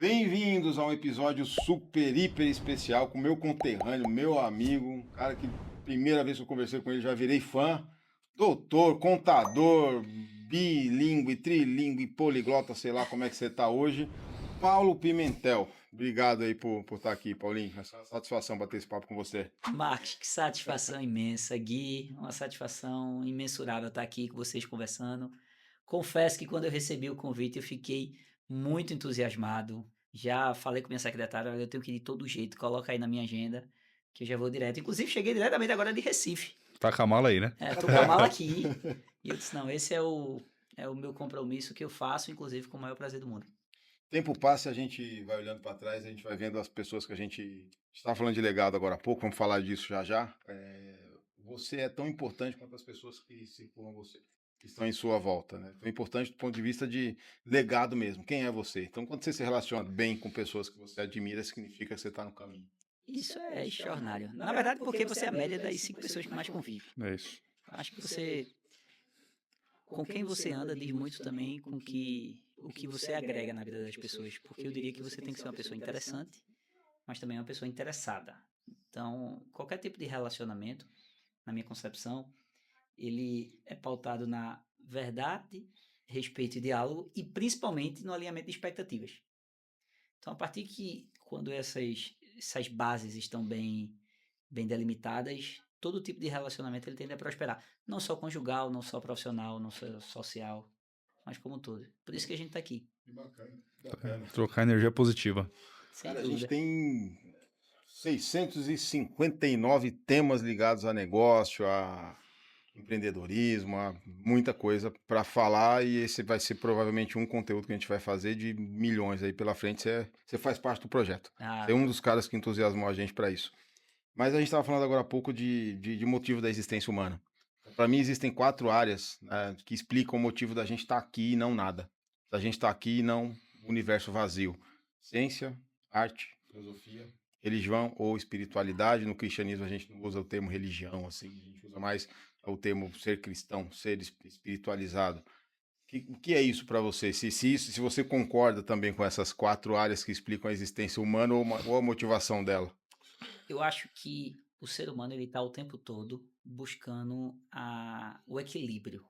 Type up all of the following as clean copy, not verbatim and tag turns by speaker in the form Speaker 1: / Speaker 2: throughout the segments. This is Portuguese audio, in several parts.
Speaker 1: Bem-vindos a um episódio super, hiper especial com meu conterrâneo, meu amigo, um cara que primeira vez que eu conversei com ele já virei fã, doutor, contador, bilíngue, trilingue, poliglota, sei lá como é que você tá hoje, Paulo Pimentel. Obrigado aí por estar aqui, Paulinho. É uma satisfação bater esse papo com você.
Speaker 2: Marcos, que satisfação imensa. Gui, uma satisfação imensurável estar aqui com vocês conversando. Confesso que quando eu recebi o convite eu fiquei muito entusiasmado. Já falei com minha secretária, "Olha, eu tenho que ir de todo jeito, coloca aí na minha agenda, que eu já vou direto. Inclusive, cheguei diretamente agora de Recife.
Speaker 3: Tá com a mala aí, né?
Speaker 2: Tô com a mala aqui. E eu disse, não, esse é o meu compromisso que eu faço, inclusive, com o maior prazer do mundo.
Speaker 1: Tempo passa, a gente vai olhando para trás, a gente vai vendo as pessoas que a gente estava falando de legado agora há pouco, vamos falar disso já já. Você é tão importante quanto as pessoas que circulam você, que estão em sua volta, né? Tão importante do ponto de vista de legado mesmo. Quem é você? Então, quando você se relaciona bem com pessoas que você admira, significa que você está no caminho.
Speaker 2: Isso é extraordinário. Na verdade, porque você é a média das 5 pessoas que mais convivem.
Speaker 3: É isso.
Speaker 2: Acho que você com quem você anda diz muito também o que você agrega na vida das pessoas, porque eu diria que você tem que ser uma pessoa interessante, mas também uma pessoa interessada. Então, qualquer tipo de relacionamento, na minha concepção, ele é pautado na verdade, respeito e diálogo e principalmente no alinhamento de expectativas. Então, a partir que quando essas bases estão bem delimitadas, todo tipo de relacionamento ele tende a prosperar. Não só conjugal, não só profissional, não só social, mas como um todo. Por isso que a gente está aqui,
Speaker 1: Que bacana, que bacana.
Speaker 3: Trocar energia positiva.
Speaker 2: sem
Speaker 1: Cara, a gente
Speaker 2: dúvida.
Speaker 1: tem 659 temas ligados a negócio, a empreendedorismo, há muita coisa para falar e esse vai ser provavelmente um conteúdo que a gente vai fazer de milhões aí pela frente. Você faz parte do projeto. Você
Speaker 2: Ah,
Speaker 1: é um dos caras que entusiasmou a gente para isso. Mas a gente estava falando agora há pouco de motivo da existência humana. Para mim existem 4 áreas, né, que explicam o motivo da gente estar aqui e não nada. Da gente estar aqui e não universo vazio. Ciência, arte, filosofia, religião ou espiritualidade. No cristianismo a gente não usa o termo religião, assim, a gente usa mais o termo ser cristão, ser espiritualizado. O que é isso para você? Se você concorda também com essas 4 áreas que explicam a existência humana ou a motivação dela.
Speaker 2: eu acho que o ser humano ele está o tempo todo buscando o equilíbrio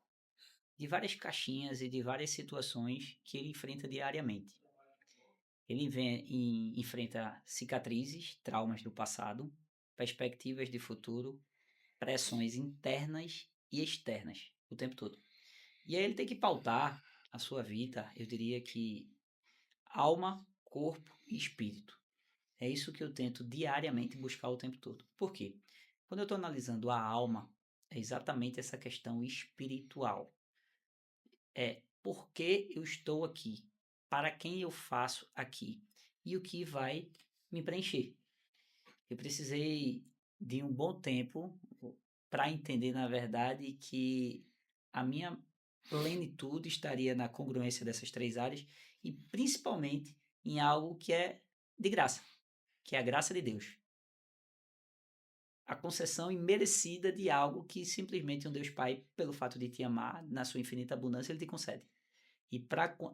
Speaker 2: de várias caixinhas e de várias situações que ele enfrenta diariamente. Enfrenta cicatrizes, traumas do passado, perspectivas de futuro, pressões internas e externas o tempo todo. E aí ele tem que pautar a sua vida, eu diria que alma, corpo e espírito. É isso que eu tento diariamente buscar o tempo todo. Por quê? Quando eu estou analisando a alma, é exatamente essa questão espiritual. É por que eu estou aqui? Para quem eu faço aqui? E o que vai me preencher? Eu precisei de um bom tempo para entender, na verdade, que a minha plenitude estaria na congruência dessas 3 áreas e principalmente em algo que é de graça, que é a graça de Deus. A concessão imerecida de algo que simplesmente um Deus Pai, pelo fato de te amar, na sua infinita abundância, ele te concede. E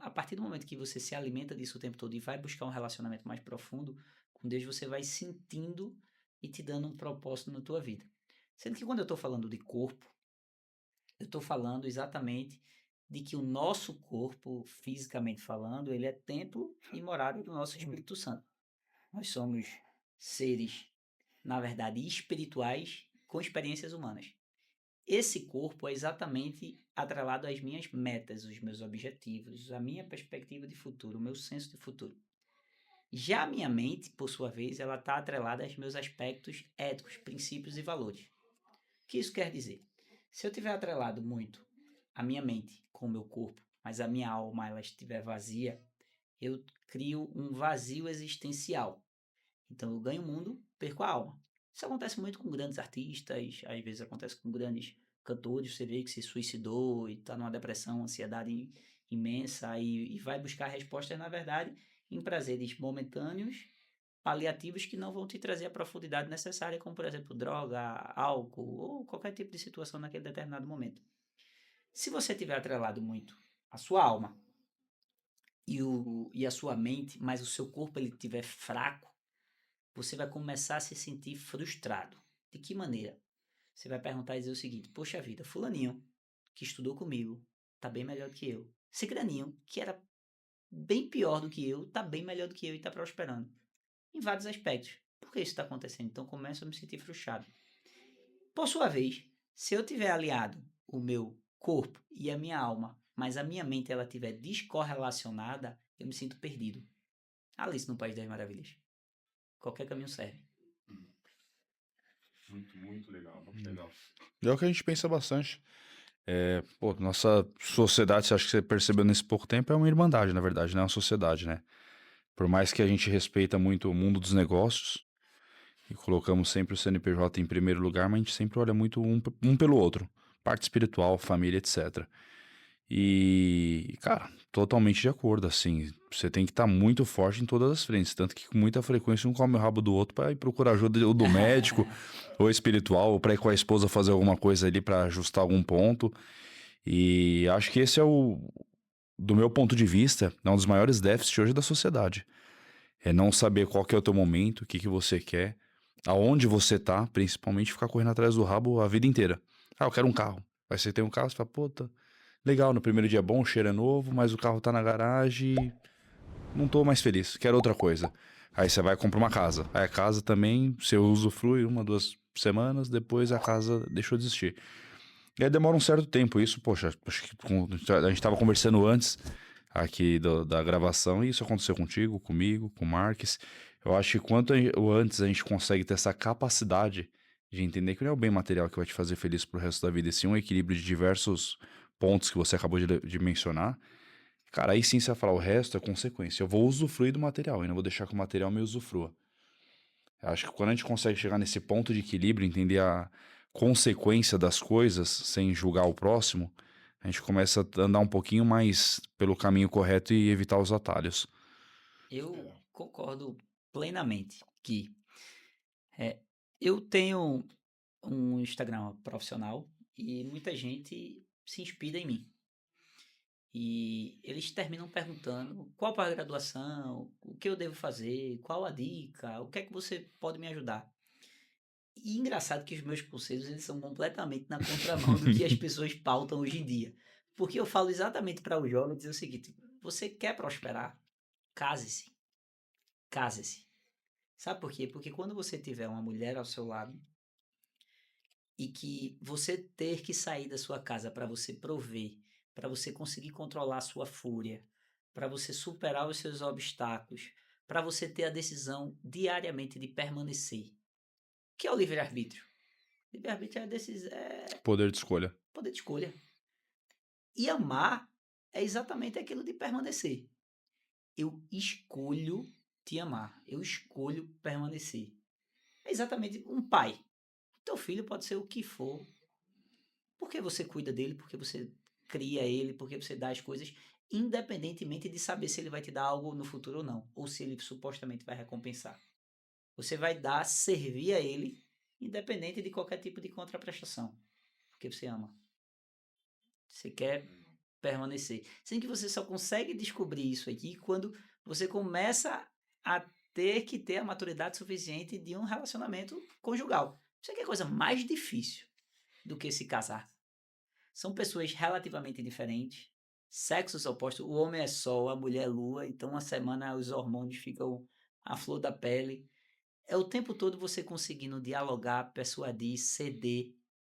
Speaker 2: a partir do momento que você se alimenta disso o tempo todo e vai buscar um relacionamento mais profundo com Deus, você vai sentindo e te dando um propósito na tua vida. Sendo que quando eu estou falando de corpo, eu estou falando exatamente de que o nosso corpo, fisicamente falando, ele é templo e morada do nosso Espírito Santo. Nós somos seres, na verdade, espirituais com experiências humanas. Esse corpo é exatamente atrelado às minhas metas, os meus objetivos, a minha perspectiva de futuro, o meu senso de futuro. Já a minha mente, por sua vez, ela está atrelada aos meus aspectos éticos, princípios e valores. O que isso quer dizer? Se eu tiver atrelado muito a minha mente com o meu corpo, mas a minha alma ela estiver vazia, eu crio um vazio existencial. Então eu ganho o mundo, perco a alma. Isso acontece muito com grandes artistas, às vezes acontece com grandes cantores, você vê que se suicidou e está numa depressão, ansiedade imensa e vai buscar respostas, na verdade, em prazeres momentâneos, paliativos que não vão te trazer a profundidade necessária, como por exemplo droga, álcool ou qualquer tipo de situação naquele determinado momento. Se você tiver atrelado muito a sua alma e a sua mente, mas o seu corpo ele estiver fraco, você vai começar a se sentir frustrado. De que maneira? Você vai perguntar e dizer o seguinte: poxa vida, fulaninho, que estudou comigo, tá bem melhor do que eu. Cicraninho, que era bem pior do que eu, tá bem melhor do que eu e tá prosperando. Em vários aspectos. Por que isso está acontecendo? Então começo a me sentir frustrado. Por sua vez, se eu tiver aliado o meu corpo e a minha alma, mas a minha mente ela estiver descorrelacionada, eu me sinto perdido. Alice no País das Maravilhas. Qualquer caminho serve.
Speaker 1: Muito legal, muito legal.
Speaker 3: É o que a gente pensa bastante. Nossa sociedade, você acha que você percebeu nesse pouco tempo, é uma irmandade, na verdade, não é uma sociedade, né? Por mais que a gente respeita muito o mundo dos negócios e colocamos sempre o CNPJ em primeiro lugar, mas a gente sempre olha muito um pelo outro. Parte espiritual, família, etc. E, cara, totalmente de acordo, assim. Você tem que estar muito forte em todas as frentes. Tanto que com muita frequência um come o rabo do outro para ir procurar ajuda ou do médico, ou espiritual, ou para ir com a esposa fazer alguma coisa ali para ajustar algum ponto. E acho que esse é do meu ponto de vista, é um dos maiores déficits hoje da sociedade. É não saber qual que é o teu momento, o que que você quer, aonde você tá, principalmente ficar correndo atrás do rabo a vida inteira. Ah, eu quero um carro. Aí você tem um carro, você fala, puta, legal, no primeiro dia é bom, o cheiro é novo, mas o carro tá na garagem, não tô mais feliz, quero outra coisa. Aí você vai e compra uma casa. Aí a casa também, você usufrui 1, 2 semanas, depois a casa deixou de existir. E aí demora um certo tempo isso, poxa, acho que a gente tava conversando antes aqui da gravação e isso aconteceu contigo, comigo, com o Marques. Eu acho que quanto antes a gente consegue ter essa capacidade de entender que não é o bem material que vai te fazer feliz pro resto da vida, e sim um equilíbrio de diversos pontos que você acabou de mencionar, cara, aí sim você vai falar, o resto é consequência. Eu vou usufruir do material e não vou deixar que o material me usufrua. Eu acho que quando a gente consegue chegar nesse ponto de equilíbrio, entender a consequência das coisas sem julgar o próximo, a gente começa a andar um pouquinho mais pelo caminho correto e evitar os atalhos.
Speaker 2: Eu concordo plenamente que eu tenho um Instagram profissional e muita gente se inspira em mim. E eles terminam perguntando qual a pós-graduação, o que eu devo fazer, qual a dica, o que é que você pode me ajudar. E engraçado que os meus conselhos eles são completamente na contramão do que as pessoas pautam hoje em dia. Porque eu falo exatamente para os jovens dizer o seguinte: você quer prosperar? Case-se. Case-se. Sabe por quê? Porque quando você tiver uma mulher ao seu lado e que você ter que sair da sua casa para você prover, para você conseguir controlar a sua fúria, para você superar os seus obstáculos, para você ter a decisão diariamente de permanecer. O que é o livre-arbítrio? Livre-arbítrio é a decisão,
Speaker 3: Poder de escolha.
Speaker 2: poder de escolha. E amar é exatamente aquilo de permanecer. Eu escolho te amar. Eu escolho permanecer. É exatamente um pai. Teu filho pode ser o que for. Porque você cuida dele, porque você cria ele, porque você dá as coisas, independentemente de saber se ele vai te dar algo no futuro ou não. Ou se ele supostamente vai recompensar. Você vai dar, servir a ele, independente de qualquer tipo de contraprestação. Porque você ama. Você quer permanecer. Sendo que você só consegue descobrir isso aqui quando você começa a ter que ter a maturidade suficiente de um relacionamento conjugal. Isso aqui é a coisa mais difícil do que se casar. São pessoas relativamente diferentes, sexos opostos. O homem é sol, a mulher é lua, então uma semana os hormônios ficam à flor da pele. É o tempo todo você conseguindo dialogar, persuadir, ceder,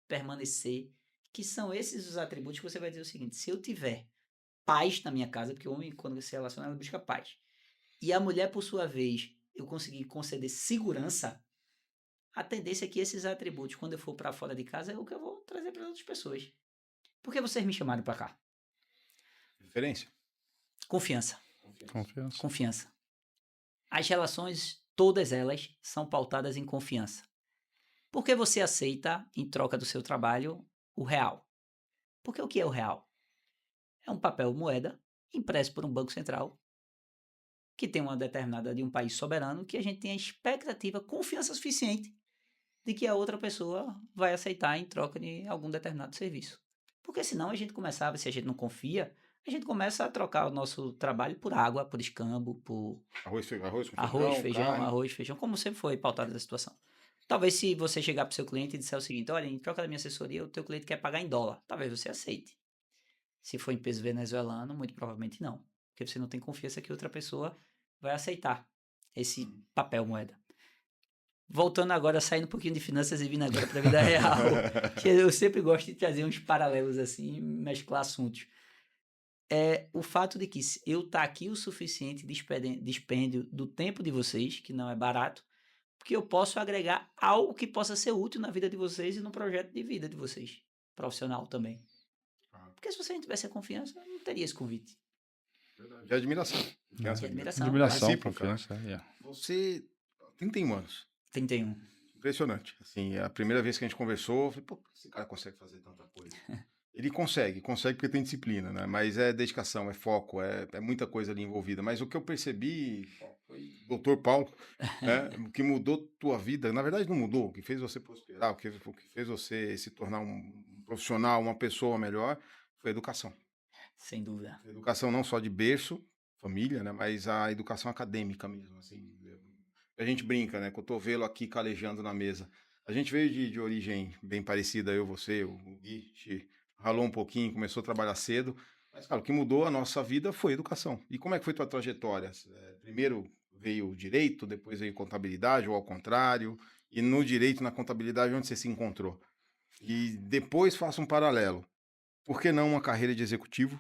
Speaker 2: permanecer, que são esses os atributos que você vai dizer o seguinte: se eu tiver paz na minha casa, porque o homem, quando se relaciona, ele busca paz, e a mulher, por sua vez, eu conseguir conceder segurança, a tendência é que esses atributos, quando eu for para fora de casa, é o que eu vou trazer para outras pessoas. Por que vocês me chamaram para cá?
Speaker 1: Referência?
Speaker 2: Confiança.
Speaker 3: Confiança.
Speaker 2: Confiança. As relações, todas elas, são pautadas em confiança. Por que você aceita, em troca do seu trabalho, o real? Porque o que é o real? É um papel moeda impresso por um banco central que tem uma determinada de um país soberano que a gente tem a expectativa, confiança suficiente de que a outra pessoa vai aceitar em troca de algum determinado serviço. Porque senão a gente começava, se a gente não confia, a gente começa a trocar o nosso trabalho por água, por escambo, por
Speaker 1: Arroz com
Speaker 2: arroz,
Speaker 1: feijão,
Speaker 2: feijão,
Speaker 1: carne.
Speaker 2: arroz, feijão, como sempre foi pautada da situação. Talvez se você chegar para o seu cliente e disser o seguinte, olha, em troca da minha assessoria, o teu cliente quer pagar em dólar. Talvez você aceite. Se for em peso venezuelano, muito provavelmente não. Porque você não tem confiança que outra pessoa vai aceitar esse papel moeda. Voltando agora, saindo um pouquinho de finanças e vindo agora para a vida real, que eu sempre gosto de trazer uns paralelos assim, mesclar assuntos. É o fato de que eu estar aqui o suficiente de dispêndio do tempo de vocês, que não é barato, porque eu posso agregar algo que possa ser útil na vida de vocês e no projeto de vida de vocês, profissional também. Porque se você não tivesse a confiança, não teria esse convite.
Speaker 1: De admiração. Confiança,
Speaker 2: De admiração.
Speaker 3: Admiração,
Speaker 1: Recíproca.
Speaker 3: confiança.
Speaker 1: Você, 31 anos.
Speaker 2: 31.
Speaker 1: Impressionante. Assim, a primeira vez que a gente conversou, eu falei, pô, esse cara consegue fazer tanta coisa. Ele consegue porque tem disciplina, né? Mas é dedicação, é foco, é muita coisa ali envolvida. Mas o que eu percebi foi, doutor Paulo, né? O que mudou tua vida, na verdade não mudou, o que fez você prosperar, o que fez você se tornar um profissional, uma pessoa melhor, foi a educação.
Speaker 2: Sem dúvida.
Speaker 1: A educação não só de berço, família, né? Mas a educação acadêmica mesmo, assim. A gente brinca, né? Cotovelo aqui calejando na mesa. A gente veio de origem bem parecida, eu, você, o Gui, ralou um pouquinho, começou a trabalhar cedo. Mas, cara, o que mudou a nossa vida foi a educação. E como é que foi tua trajetória? Primeiro veio o direito, depois veio contabilidade, ou ao contrário? E no direito, na contabilidade, onde você se encontrou? E depois faça um paralelo. Por que não uma carreira de executivo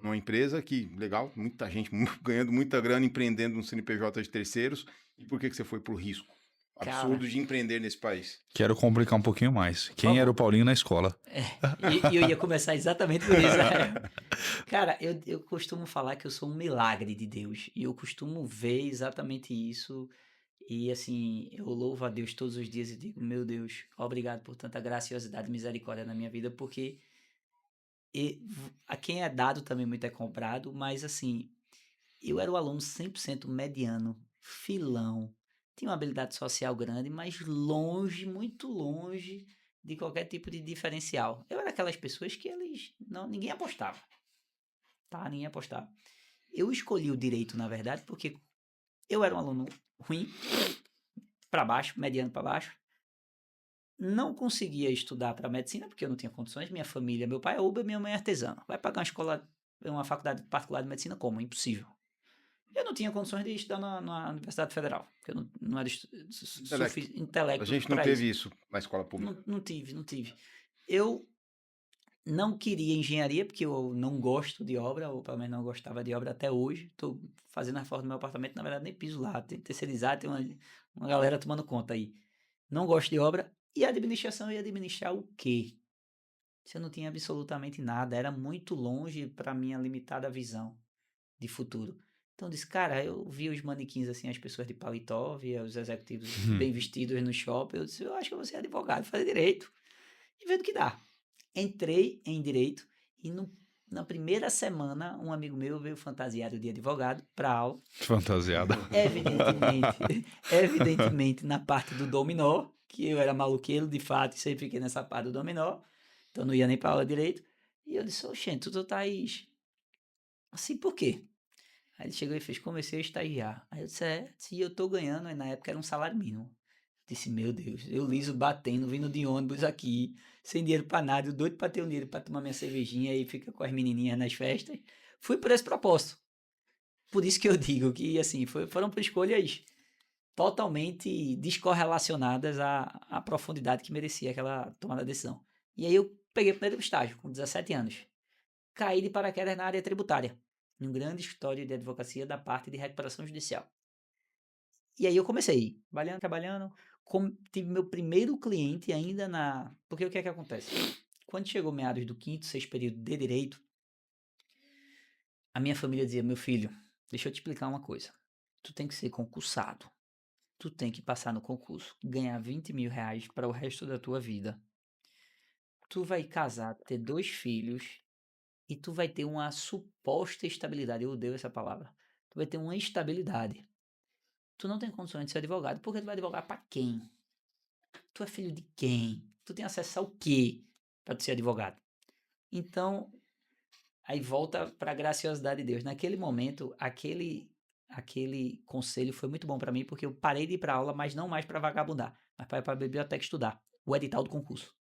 Speaker 1: numa empresa que, legal, muita gente ganhando muita grana, empreendendo no CNPJ de terceiros? E por que você foi pro risco absurdo de empreender nesse país?
Speaker 3: Quero complicar um pouquinho mais. Quem era o Paulinho na escola?
Speaker 2: E eu ia começar exatamente por isso. Cara, eu costumo falar que eu sou um milagre de Deus. E eu costumo ver exatamente isso. E assim, eu louvo a Deus todos os dias e digo, meu Deus, obrigado por tanta graciosidade e misericórdia na minha vida, porque a quem é dado também muito é cobrado, mas assim, eu era o aluno 100% mediano, filão, tinha uma habilidade social grande, mas longe, muito longe de qualquer tipo de diferencial. Eu era aquelas pessoas que ninguém apostava, tá? Ninguém apostava. Eu escolhi o direito, na verdade, porque eu era um aluno ruim, para baixo, mediano para baixo, não conseguia estudar para medicina, porque eu não tinha condições, minha família, meu pai é Uber, minha mãe é artesã. Vai pagar uma faculdade particular de medicina como? Impossível. Eu não tinha condições de estudar na Universidade Federal, porque eu não era intelecto.
Speaker 1: A gente não teve isso na escola pública.
Speaker 2: Não tive. Eu não queria engenharia, porque eu não gosto de obra, ou pelo menos não gostava de obra até hoje. Estou fazendo a reforma do meu apartamento, na verdade nem piso lá, tem terceirizado, tem uma galera tomando conta aí. Não gosto de obra. E a administração ia administrar o quê? Se eu não tinha absolutamente nada, era muito longe para minha limitada visão de futuro. Então eu disse, cara, eu vi os manequins assim, as pessoas de paletó, via os executivos bem vestidos no shopping, eu disse, eu acho que eu vou ser advogado, fazer direito e ver o que dá. Entrei em direito e na primeira semana um amigo meu veio fantasiado de advogado para aula.
Speaker 3: Fantasiado.
Speaker 2: Evidentemente na parte do dominó, que eu era maluqueiro de fato e sempre fiquei nessa parte do dominó, então não ia nem para aula direito. E eu disse, oxente, tu tá assim por quê? Aí ele chegou e fez, comecei a estagiar. Aí eu disse, se eu tô ganhando, aí na época era um salário mínimo. Disse, meu Deus, eu liso batendo, vindo de ônibus aqui, sem dinheiro pra nada, eu doido pra ter um dinheiro pra tomar minha cervejinha e fica com as menininhas nas festas. Fui por esse propósito. Por isso que eu digo que, assim, foram por escolhas totalmente descorrelacionadas à profundidade que merecia aquela tomada de decisão. E aí eu peguei o primeiro estágio, com 17 anos. Caí de paraquedas na área tributária, num grande escritório de advocacia da parte de recuperação judicial. E aí eu comecei, trabalhando, tive meu primeiro cliente ainda Porque o que é que acontece? Quando chegou meados do 5º, 6º período de direito, a minha família dizia, meu filho, deixa eu te explicar uma coisa. Tu tem que ser concursado. Tu tem que passar no concurso, ganhar 20 mil reais para o resto da tua vida. Tu vai casar, ter 2 filhos e tu vai ter uma suposta estabilidade. Eu odeio essa palavra. Tu vai ter uma estabilidade. Tu não tem condições de ser advogado, porque tu vai advogar para quem? Tu é filho de quem? Tu tem acesso ao quê para tu ser advogado? Então, Aí volta para a graciosidade de Deus. Naquele momento, aquele conselho foi muito bom para mim, porque eu parei de ir para aula, mas não mais para vagabundar, mas para ir para a biblioteca estudar o edital do concurso.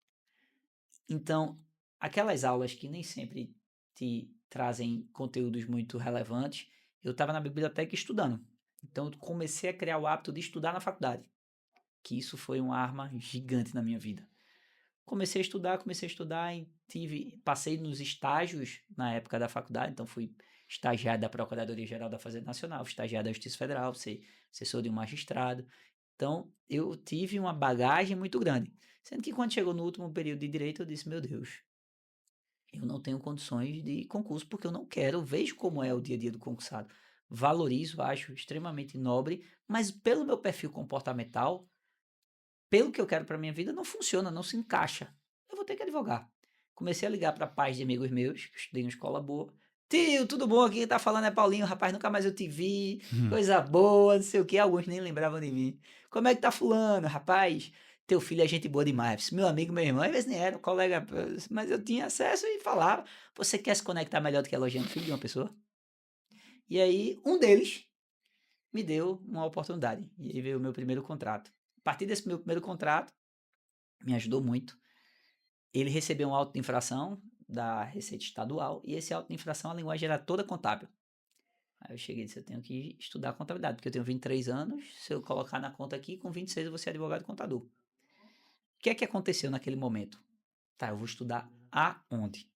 Speaker 2: Então, aquelas aulas que nem sempre te trazem conteúdos muito relevantes, eu estava na biblioteca estudando. Então, eu comecei a criar o hábito de estudar na faculdade, que isso foi uma arma gigante na minha vida. Comecei a estudar e passei nos estágios na época da faculdade, então fui estagiário da Procuradoria-Geral da Fazenda Nacional, estagiário da Justiça Federal, assessor de um magistrado. Então, eu tive uma bagagem muito grande. Sendo que quando chegou no último período de direito, eu disse, meu Deus, eu não tenho condições de concurso, porque eu não quero, vejo como é o dia a dia do concursado. Valorizo, acho extremamente nobre, mas pelo meu perfil comportamental, pelo que eu quero para minha vida, não funciona, não se encaixa. Eu vou ter que advogar. Comecei a ligar para pais de amigos meus, que eu estudei numa escola boa. Tio, tudo bom? Aqui quem tá falando é Paulinho, rapaz, nunca mais eu te vi. Coisa boa, não sei o que. Alguns nem lembravam de mim. Como é que tá fulano, rapaz? Teu filho é gente boa demais. Meu amigo, meu irmão, às vezes nem era um colega, mas eu tinha acesso e falava. Você quer se conectar melhor do que elogiando o filho de uma pessoa? E aí, um deles me deu uma oportunidade. E aí veio o meu primeiro contrato. A partir desse meu primeiro contrato, me ajudou muito. Ele recebeu um auto de infração da Receita Estadual e esse auto de infração, a linguagem era toda contábil. Aí eu cheguei e disse, eu tenho que estudar contabilidade, porque eu tenho 23 anos, se eu colocar na conta aqui, com 26 eu vou ser advogado e contador. O que é que aconteceu naquele momento? Tá, eu vou estudar aonde?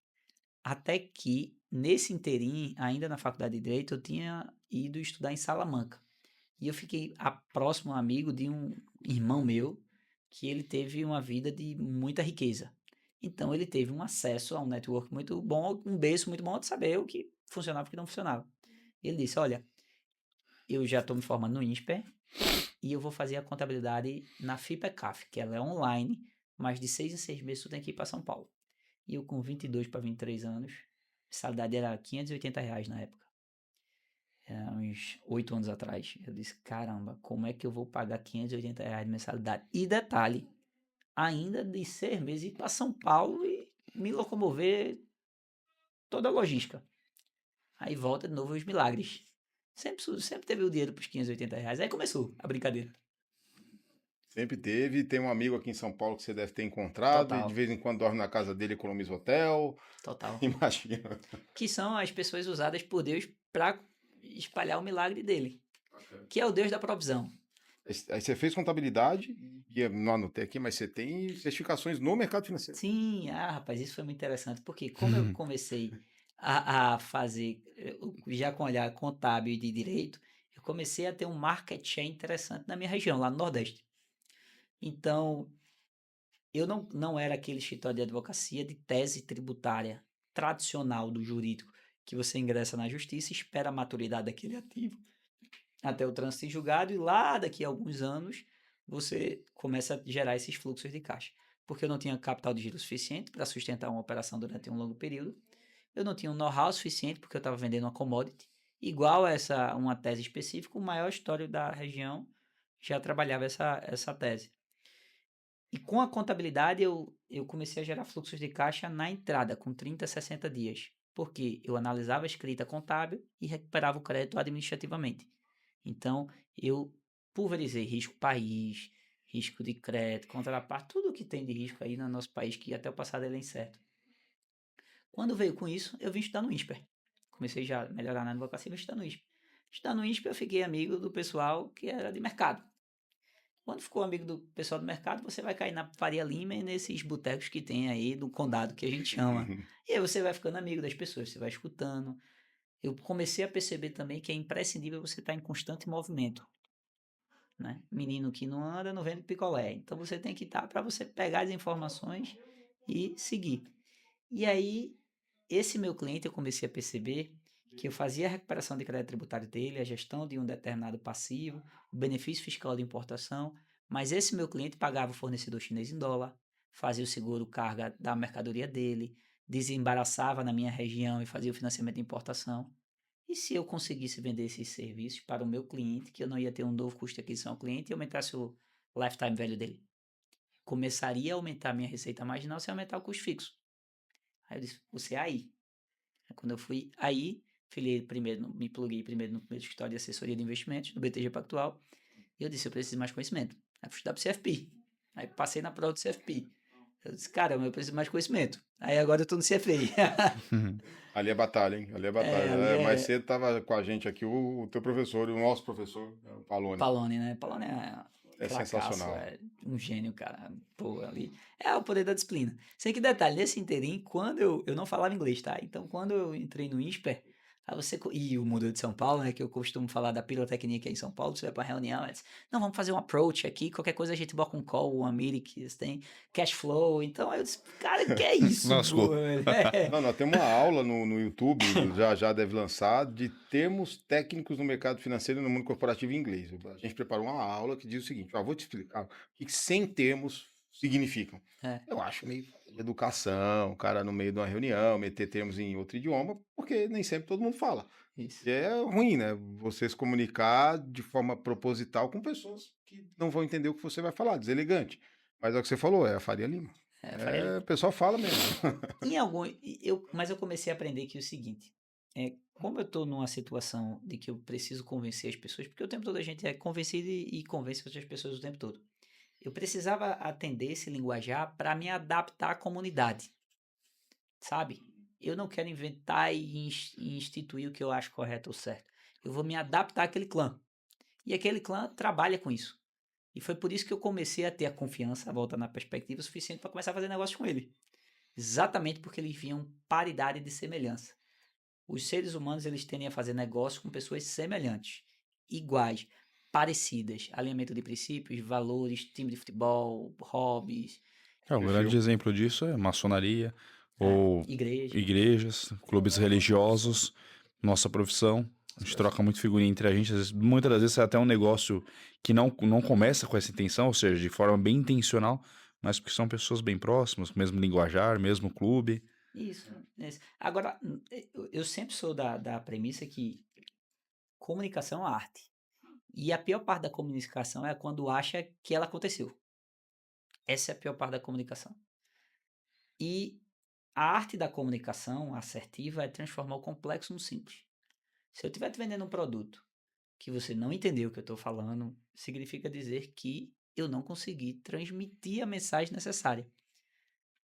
Speaker 2: Até que, nesse interim, ainda na faculdade de Direito, eu tinha ido estudar em Salamanca. E eu fiquei próximo amigo de um irmão meu, que ele teve uma vida de muita riqueza. Então ele teve um acesso a um network muito bom, um berço muito bom de saber o que funcionava e o que não funcionava. Ele disse, olha, eu já estou me formando no INSPER e eu vou fazer a contabilidade na FIPECAF, que ela é online, mas de 6 em 6 meses tu tem que ir para São Paulo. E eu com 22 para 23 anos, a mensalidade era R$ 580 na época. Uns 8 anos atrás. Eu disse, caramba, como é que eu vou pagar R$ 580 de mensalidade? E detalhe, ainda de 6 meses ir para São Paulo e me locomover toda a logística. Aí volta de novo os milagres. Sempre teve o dinheiro para os R$ 580. Aí começou a brincadeira.
Speaker 1: Sempre teve. Tem um amigo aqui em São Paulo que você deve ter encontrado. E de
Speaker 2: Total,
Speaker 1: vez em quando dorme na casa dele e economiza hotel.
Speaker 2: total.
Speaker 1: Imagina.
Speaker 2: Que são as pessoas usadas por Deus para espalhar o milagre dele. Que é o Deus da provisão.
Speaker 1: Aí você fez contabilidade, e eu não anotei aqui, mas você tem certificações no mercado financeiro.
Speaker 2: Sim, rapaz, isso foi muito interessante, porque como eu comecei a fazer, já com olhar contábil e de direito, eu comecei a ter um market share interessante na minha região, lá no Nordeste. Então, eu não era aquele escritório de advocacia de tese tributária tradicional do jurídico, que você ingressa na justiça e espera a maturidade daquele ativo até o trânsito em julgado, e lá daqui a alguns anos você começa a gerar esses fluxos de caixa. Porque eu não tinha capital de giro suficiente para sustentar uma operação durante um longo período, eu não tinha um know-how suficiente porque eu estava vendendo uma commodity, igual a uma tese específica, o maior histórico da região já trabalhava essa tese. E com a contabilidade eu comecei a gerar fluxos de caixa na entrada, com 30, 60 dias, porque eu analisava a escrita contábil e recuperava o crédito administrativamente. Então, eu pulverizei risco país, risco de crédito, contraparte, tudo que tem de risco aí no nosso país, que até o passado ele é incerto. Quando veio com isso, eu vim estudar no INSPER. Comecei já a melhorar na advocacia e vim estudar no INSPER. Estudar no INSPER, eu fiquei amigo do pessoal que era de mercado. Quando ficou amigo do pessoal do mercado, você vai cair na Faria Lima e nesses botecos que tem aí do condado, que a gente chama. E aí você vai ficando amigo das pessoas, você vai escutando. Eu comecei a perceber também que é imprescindível você estar em constante movimento. Né? Menino que não anda não vende picolé. Então você tem que estar para você pegar as informações e seguir. E aí, esse meu cliente, eu comecei a perceber que eu fazia a recuperação de crédito tributário dele, a gestão de um determinado passivo, o benefício fiscal de importação, mas esse meu cliente pagava o fornecedor chinês em dólar, fazia o seguro carga da mercadoria dele, desembaraçava na minha região e fazia o financiamento de importação. E se eu conseguisse vender esses serviços para o meu cliente, que eu não ia ter um novo custo de aquisição ao cliente e aumentasse o lifetime value dele? Começaria a aumentar a minha receita marginal sem aumentar o custo fixo. Aí eu disse, você aí. Quando eu fui, aí me pluguei primeiro no primeiro escritório de assessoria de investimentos, do BTG Pactual, e eu disse, eu preciso de mais conhecimento. Aí fui estudar pro CFP. Aí passei na prova do CFP. Eu disse, caramba, eu preciso de mais conhecimento. Aí agora eu tô no CFA.
Speaker 1: Ali é batalha, hein? Ali é batalha.
Speaker 2: Ali
Speaker 1: Mais
Speaker 2: é
Speaker 1: cedo tava com a gente aqui o teu professor, o nosso professor, o Palone.
Speaker 2: Palone, né? Palone é
Speaker 1: É
Speaker 2: cracaço,
Speaker 1: sensacional.
Speaker 2: é um gênio, cara. Pô, ali. É o poder da disciplina. Sei que detalhe, nesse inteirinho, quando eu não falava inglês, tá? Então, quando eu entrei no INSPER, aí e o mundo de São Paulo, né? Que eu costumo falar da pirotecnia que é em São Paulo, você vai pra reunião, é, não, vamos fazer um approach aqui, qualquer coisa a gente bota um call, uma meeting que tem cash flow. Então, eu disse, cara, que é isso,
Speaker 3: Lascou.
Speaker 2: pô?
Speaker 1: Não, nós temos uma aula no YouTube, já deve lançar, de termos técnicos no mercado financeiro e no mundo corporativo em inglês. A gente preparou uma aula que diz o seguinte: vou te explicar o que 100 termos significam.
Speaker 2: É,
Speaker 1: Eu acho meio de educação, o cara no meio de uma reunião, meter termos em outro idioma, porque nem sempre todo mundo fala.
Speaker 2: isso.
Speaker 1: E é ruim, né? Você se comunicar de forma proposital com pessoas que não vão entender o que você vai falar, deselegante. Mas é o que você falou, é a Faria Lima.
Speaker 2: É, Faria Lima.
Speaker 1: O pessoal fala mesmo.
Speaker 2: Mas eu comecei a aprender que o seguinte, como eu tô numa situação de que eu preciso convencer as pessoas, porque o tempo todo a gente é convencido e convence outras pessoas o tempo todo. Eu precisava atender esse linguajar para me adaptar à comunidade, sabe? Eu não quero inventar e instituir o que eu acho correto ou certo. Eu vou me adaptar àquele clã. E aquele clã trabalha com isso. E foi por isso que eu comecei a ter a confiança, a volta na perspectiva suficiente para começar a fazer negócio com ele. Exatamente porque eles viam paridade de semelhança. Os seres humanos eles tendem a fazer negócio com pessoas semelhantes, iguais, parecidas, alinhamento de princípios, valores, time de futebol, hobbies,
Speaker 3: Um grande
Speaker 1: Perfil.
Speaker 3: exemplo disso é maçonaria ou
Speaker 2: igreja.
Speaker 3: igrejas, clubes religiosos, nossa profissão. A gente troca muito figurinha entre a gente. Muitas das vezes é até um negócio que não começa com essa intenção, ou seja, de forma bem intencional, mas porque são pessoas bem próximas, mesmo linguajar, mesmo clube.
Speaker 2: Isso. Agora, eu sempre sou da premissa que comunicação é arte. E a pior parte da comunicação é quando acha que ela aconteceu. Essa é a pior parte da comunicação. E a arte da comunicação assertiva é transformar o complexo no simples. Se eu estiver te vendendo um produto que você não entendeu o que eu estou falando, significa dizer que eu não consegui transmitir a mensagem necessária.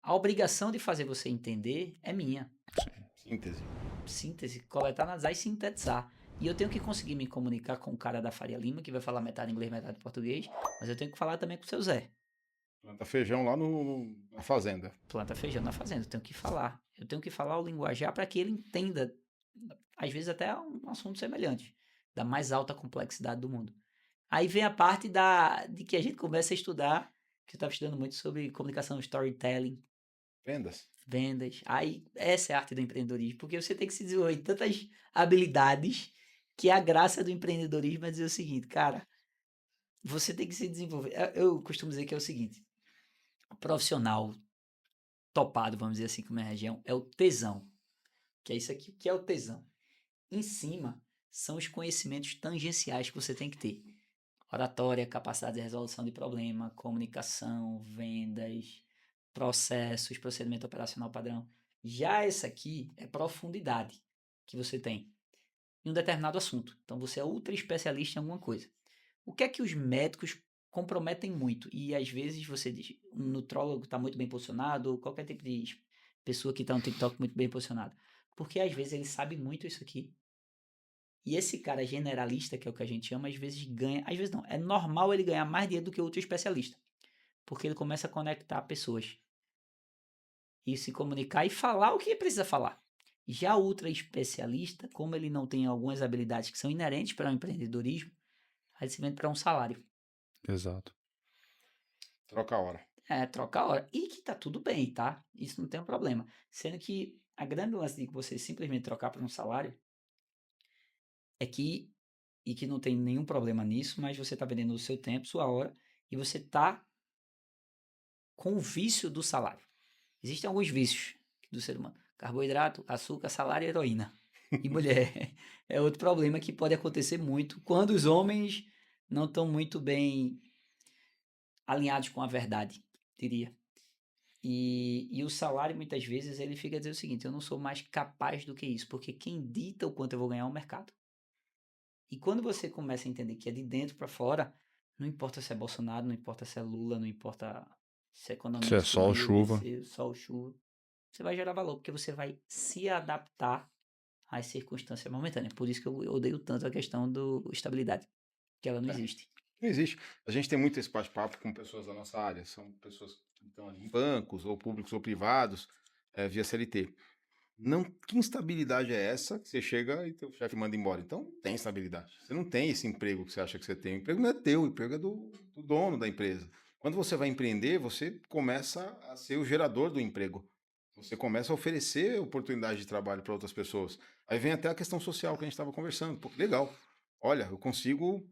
Speaker 2: A obrigação de fazer você entender é minha.
Speaker 1: Síntese.
Speaker 2: Síntese, coletar, analisar e sintetizar. E eu tenho que conseguir me comunicar com o cara da Faria Lima, que vai falar metade inglês, metade português, mas eu tenho que falar também com o seu Zé.
Speaker 1: Planta feijão lá na fazenda.
Speaker 2: Planta feijão na fazenda, eu tenho que falar. Eu tenho que falar o linguajar para que ele entenda, às vezes até um assunto semelhante, da mais alta complexidade do mundo. Aí vem a parte de que a gente começa a estudar, que eu estava estudando muito sobre comunicação, storytelling,
Speaker 1: Vendas.
Speaker 2: vendas. Aí essa é a arte do empreendedorismo, porque você tem que se desenvolver em tantas habilidades que a graça do empreendedorismo é dizer o seguinte, cara, você tem que se desenvolver. Eu costumo dizer que é o seguinte, o profissional topado, vamos dizer assim, com a minha região, é o tesão, que é isso aqui, que é o tesão. Em cima são os conhecimentos tangenciais que você tem que ter. Oratória, capacidade de resolução de problema, comunicação, vendas, processos, procedimento operacional padrão. Já essa aqui é profundidade que você tem em um determinado assunto. Então você é ultra especialista em alguma coisa. O que é que os médicos comprometem muito? E às vezes você diz, um nutrólogo está muito bem posicionado, ou qualquer tipo de pessoa que está no TikTok muito bem posicionado. Porque às vezes ele sabe muito isso aqui. E esse cara generalista, que é o que a gente chama, às vezes ganha. Às vezes não. É normal ele ganhar mais dinheiro do que outro especialista. Porque ele começa a conectar pessoas. E se comunicar e falar o que precisa falar. Já o ultra especialista, como ele não tem algumas habilidades que são inerentes para o empreendedorismo, aí se vende para um salário.
Speaker 3: Exato.
Speaker 1: Troca a hora.
Speaker 2: Troca a hora. E que tá tudo bem, tá? Isso não tem um problema. Sendo que a grande lance de você simplesmente trocar por um salário é que, e que não tem nenhum problema nisso, mas você tá vendendo o seu tempo, sua hora, e você tá com o vício do salário. Existem alguns vícios do ser humano. Carboidrato, açúcar, salário e heroína. E mulher. É outro problema que pode acontecer muito quando os homens não estão muito bem alinhados com a verdade, diria. E o salário, muitas vezes, ele fica a dizer o seguinte: eu não sou mais capaz do que isso, porque quem dita o quanto eu vou ganhar é o mercado. E quando você começa a entender que é de dentro para fora, não importa se é Bolsonaro, não importa se é Lula, não importa se a
Speaker 3: Se
Speaker 2: economia
Speaker 3: é sol,
Speaker 2: subir ou
Speaker 3: chuva.
Speaker 2: descer, sol, chuva, você vai gerar valor, porque você vai se adaptar às circunstâncias momentâneas. Por isso que eu odeio tanto a questão do estabilidade, que ela não
Speaker 1: É,
Speaker 2: existe.
Speaker 1: não existe. A gente tem muito esse bate-papo com pessoas da nossa área. São pessoas que estão ali em bancos, ou públicos ou privados, via CLT. Não, que instabilidade é essa que você chega e teu chefe manda embora? Então, não tem estabilidade. Você não tem esse emprego que você acha que você tem. O emprego não é teu, o emprego é do dono da empresa. Quando você vai empreender, você começa a ser o gerador do emprego. Você começa a oferecer oportunidade de trabalho para outras pessoas. Aí vem até a questão social que a gente estava conversando. Pô, que legal. Olha, eu consigo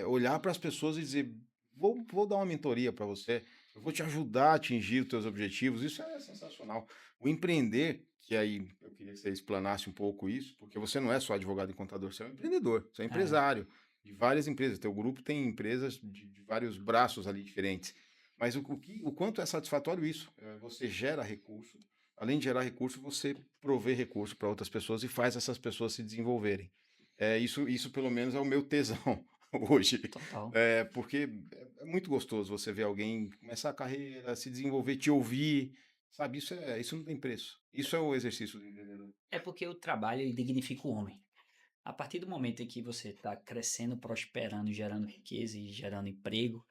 Speaker 1: olhar para as pessoas e dizer: vou dar uma mentoria para você, eu vou te ajudar a atingir os teus objetivos. Isso é sensacional. O empreender, que aí eu queria que você explanasse um pouco isso, porque você não é só advogado e contador, você é um empreendedor, você é
Speaker 2: É,
Speaker 1: empresário de várias empresas. Teu grupo tem empresas de vários braços ali diferentes. Mas o quanto é satisfatório isso? Você gera recurso, além de gerar recurso, você provê recurso para outras pessoas e faz essas pessoas se desenvolverem. Isso pelo menos é o meu tesão hoje.
Speaker 2: total.
Speaker 1: Porque é muito gostoso você ver alguém começar a carreira, se desenvolver, te ouvir, sabe? Isso não tem preço. Isso é o exercício do empreendedor.
Speaker 2: É porque o trabalho ele dignifica o homem. A partir do momento em que você está crescendo, prosperando, gerando riqueza e gerando emprego,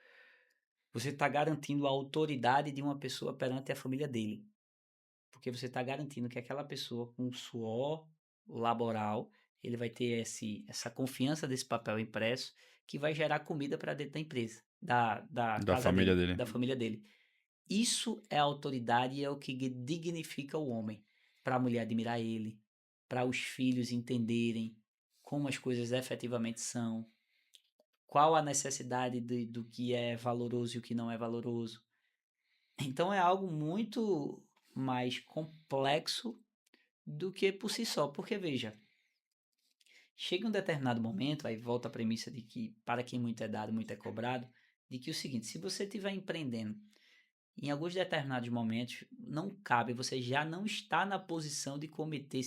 Speaker 2: você está garantindo a autoridade de uma pessoa perante a família dele. Porque você está garantindo que aquela pessoa, com suor laboral, ele vai ter essa confiança desse papel impresso que vai gerar comida para dentro da empresa, da
Speaker 3: Da
Speaker 2: casa
Speaker 3: família
Speaker 2: dele,
Speaker 3: dele.
Speaker 2: da família dele. Isso é autoridade e é o que dignifica o homem. Para a mulher admirar ele, para os filhos entenderem como as coisas efetivamente são, qual a necessidade do que é valoroso e o que não é valoroso. Então é algo muito mais complexo do que por si só, porque veja, chega um determinado momento, aí volta a premissa de que para quem muito é dado, muito é cobrado, de que o seguinte, se você estiver empreendendo, em alguns determinados momentos, não cabe, você já não está na posição de cometer